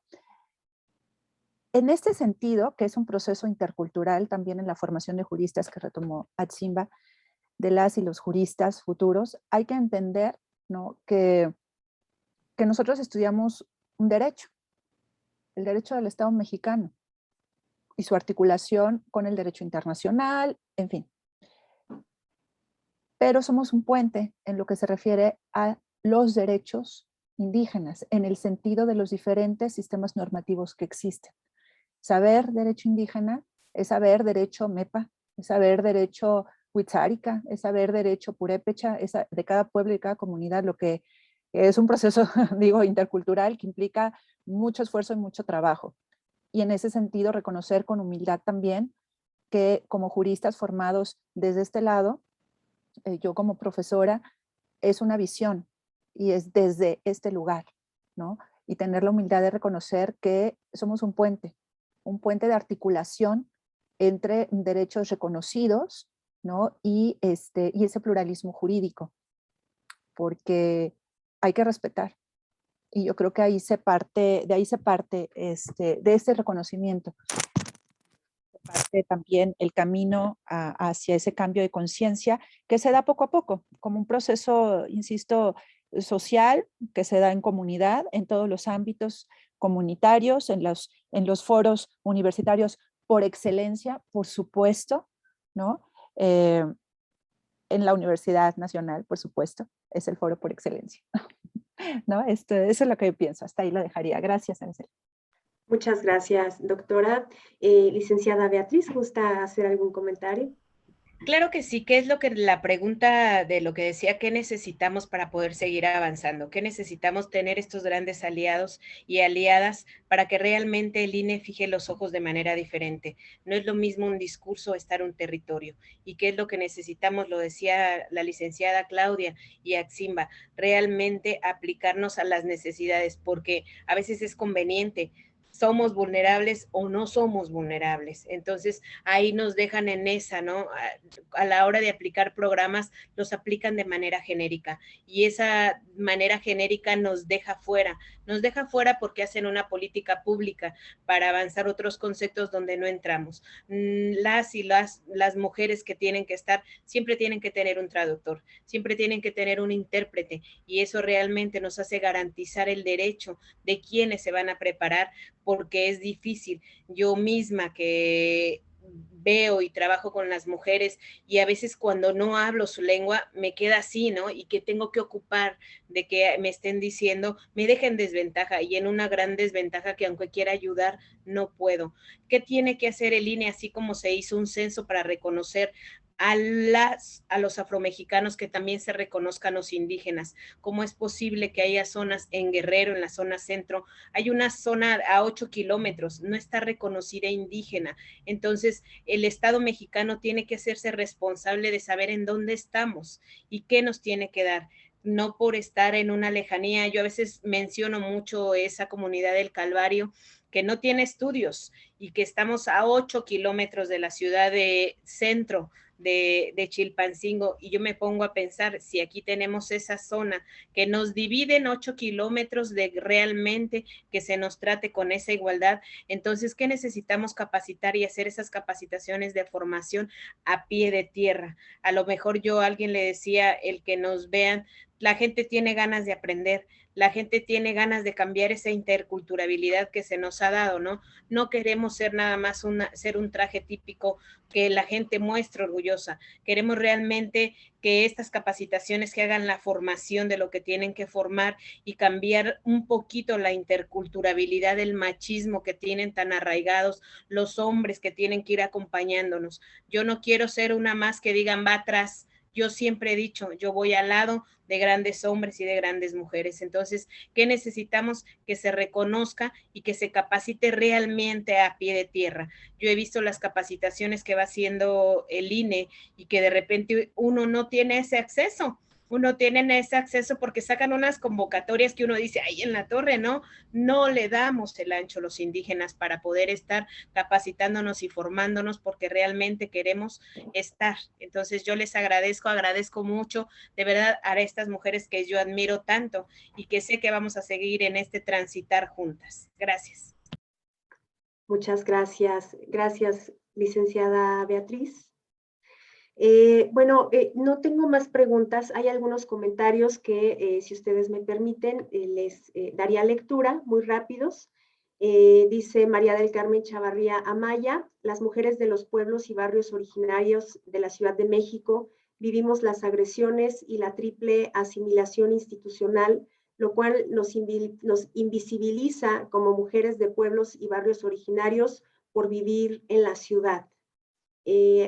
en este sentido, que es un proceso intercultural también en la formación de juristas que retomó Atsimba, de las y los juristas futuros, hay que entender, ¿no? que nosotros estudiamos un derecho, el derecho del Estado mexicano y su articulación con el derecho internacional, en fin. Pero somos un puente en lo que se refiere a los derechos indígenas, en el sentido de los diferentes sistemas normativos que existen. Saber derecho indígena es saber derecho MEPA, es saber derecho Huitzárica, es saber derecho Purépecha, es de cada pueblo y cada comunidad, lo que es un proceso, digo, intercultural que implica mucho esfuerzo y mucho trabajo. Y en ese sentido, reconocer con humildad también que como juristas formados desde este lado, yo como profesora, es una visión y es desde este lugar, ¿no? Y tener la humildad de reconocer que somos un puente de articulación entre derechos reconocidos, ¿no? Y ese pluralismo jurídico, porque hay que respetar. Y yo creo que de ahí se parte de este reconocimiento. Parte también el camino hacia ese cambio de conciencia que se da poco a poco, como un proceso, insisto, social que se da en comunidad, en todos los ámbitos comunitarios, en los foros universitarios por excelencia, por supuesto, ¿no? En la Universidad Nacional, por supuesto, es el foro por excelencia, ¿no? Eso es lo que yo pienso, hasta ahí lo dejaría. Gracias, Araceli. Muchas gracias, doctora. Licenciada Beatriz, ¿gusta hacer algún comentario? Claro que sí, ¿qué es lo que la pregunta de lo que decía, qué necesitamos para poder seguir avanzando? ¿Qué necesitamos tener estos grandes aliados y aliadas para que realmente el INE fije los ojos de manera diferente? No es lo mismo un discurso estar un territorio. ¿Y qué es lo que necesitamos? Lo decía la licenciada Claudia y Atsimba, realmente aplicarnos a las necesidades, porque a veces es conveniente. ¿Somos vulnerables o no somos vulnerables? Entonces, ahí nos dejan en esa, ¿no? A la hora de aplicar programas, los aplican de manera genérica y esa manera genérica nos deja fuera porque hacen una política pública para avanzar otros conceptos donde no entramos. Las mujeres que tienen que estar, siempre tienen que tener un traductor, siempre tienen que tener un intérprete y eso realmente nos hace garantizar el derecho de quienes se van a preparar porque es difícil. Yo misma que veo y trabajo con las mujeres y a veces cuando no hablo su lengua me queda así, ¿no? Y que tengo que ocupar de que me estén diciendo, me deja en desventaja y en una gran desventaja que aunque quiera ayudar, no puedo. ¿Qué tiene que hacer el INE así como se hizo un censo para reconocer a los afromexicanos que también se reconozcan los indígenas? ¿Cómo es posible que haya zonas en Guerrero, en la zona centro? Hay una zona a 8 kilómetros, no está reconocida indígena. Entonces, el Estado mexicano tiene que hacerse responsable de saber en dónde estamos y qué nos tiene que dar. No por estar en una lejanía. Yo a veces menciono mucho esa comunidad del Calvario que no tiene estudios y que estamos a 8 kilómetros de la ciudad de centro de Chilpancingo, y yo me pongo a pensar, si aquí tenemos esa zona que nos divide en 8 kilómetros de realmente que se nos trate con esa igualdad, entonces, ¿qué necesitamos capacitar y hacer esas capacitaciones de formación a pie de tierra? A lo mejor a alguien le decía, el que nos vean, la gente tiene ganas de aprender, la gente tiene ganas de cambiar esa interculturalidad que se nos ha dado, ¿no? No queremos ser nada más ser un traje típico que la gente muestre orgullosa. Queremos realmente que estas capacitaciones que hagan la formación de lo que tienen que formar y cambiar un poquito la interculturalidad del machismo que tienen tan arraigados los hombres que tienen que ir acompañándonos. Yo no quiero ser una más que digan va atrás. Yo siempre he dicho, yo voy al lado de grandes hombres y de grandes mujeres. Entonces, ¿qué necesitamos? Que se reconozca y que se capacite realmente a pie de tierra. Yo he visto las capacitaciones que va haciendo el INE y que de repente uno no tiene ese acceso. Uno tiene ese acceso porque sacan unas convocatorias que uno dice, ahí en la torre, ¿no? No le damos el ancho a los indígenas para poder estar capacitándonos y formándonos porque realmente queremos estar. Entonces yo les agradezco mucho, de verdad, a estas mujeres que yo admiro tanto y que sé que vamos a seguir en este transitar juntas. Gracias. Muchas gracias. Gracias, licenciada Beatriz. No tengo más preguntas. Hay algunos comentarios que, si ustedes me permiten, les daría lectura muy rápidos. Dice María del Carmen Chavarría Amaya: las mujeres de los pueblos y barrios originarios de la Ciudad de México vivimos las agresiones y la triple asimilación institucional, lo cual nos invisibiliza como mujeres de pueblos y barrios originarios por vivir en la ciudad.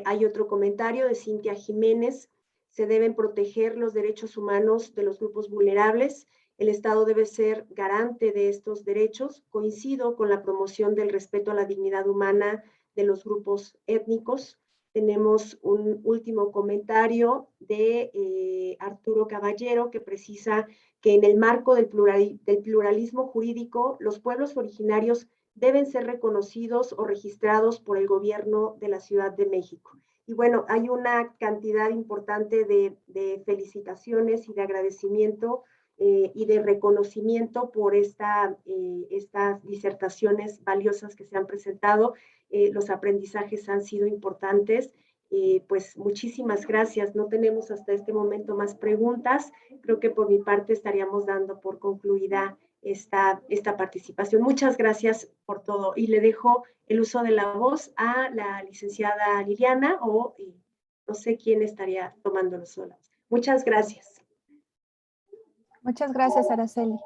Hay otro comentario de Cintia Jiménez: se deben proteger los derechos humanos de los grupos vulnerables. El Estado debe ser garante de estos derechos. Coincido con la promoción del respeto a la dignidad humana de los grupos étnicos. Tenemos un último comentario de Arturo Caballero, que precisa que en el marco del pluralismo jurídico, los pueblos originarios deben ser reconocidos o registrados por el gobierno de la Ciudad de México. Y bueno, hay una cantidad importante de felicitaciones y de agradecimiento y de reconocimiento por estas disertaciones valiosas que se han presentado. Los aprendizajes han sido importantes. Pues muchísimas gracias. No tenemos hasta este momento más preguntas. Creo que por mi parte estaríamos dando por concluida esta participación. Muchas gracias por todo. Y le dejo el uso de la voz a la licenciada Liliana, o no sé quién estaría tomándolo sola. Muchas gracias. Muchas gracias, Araceli.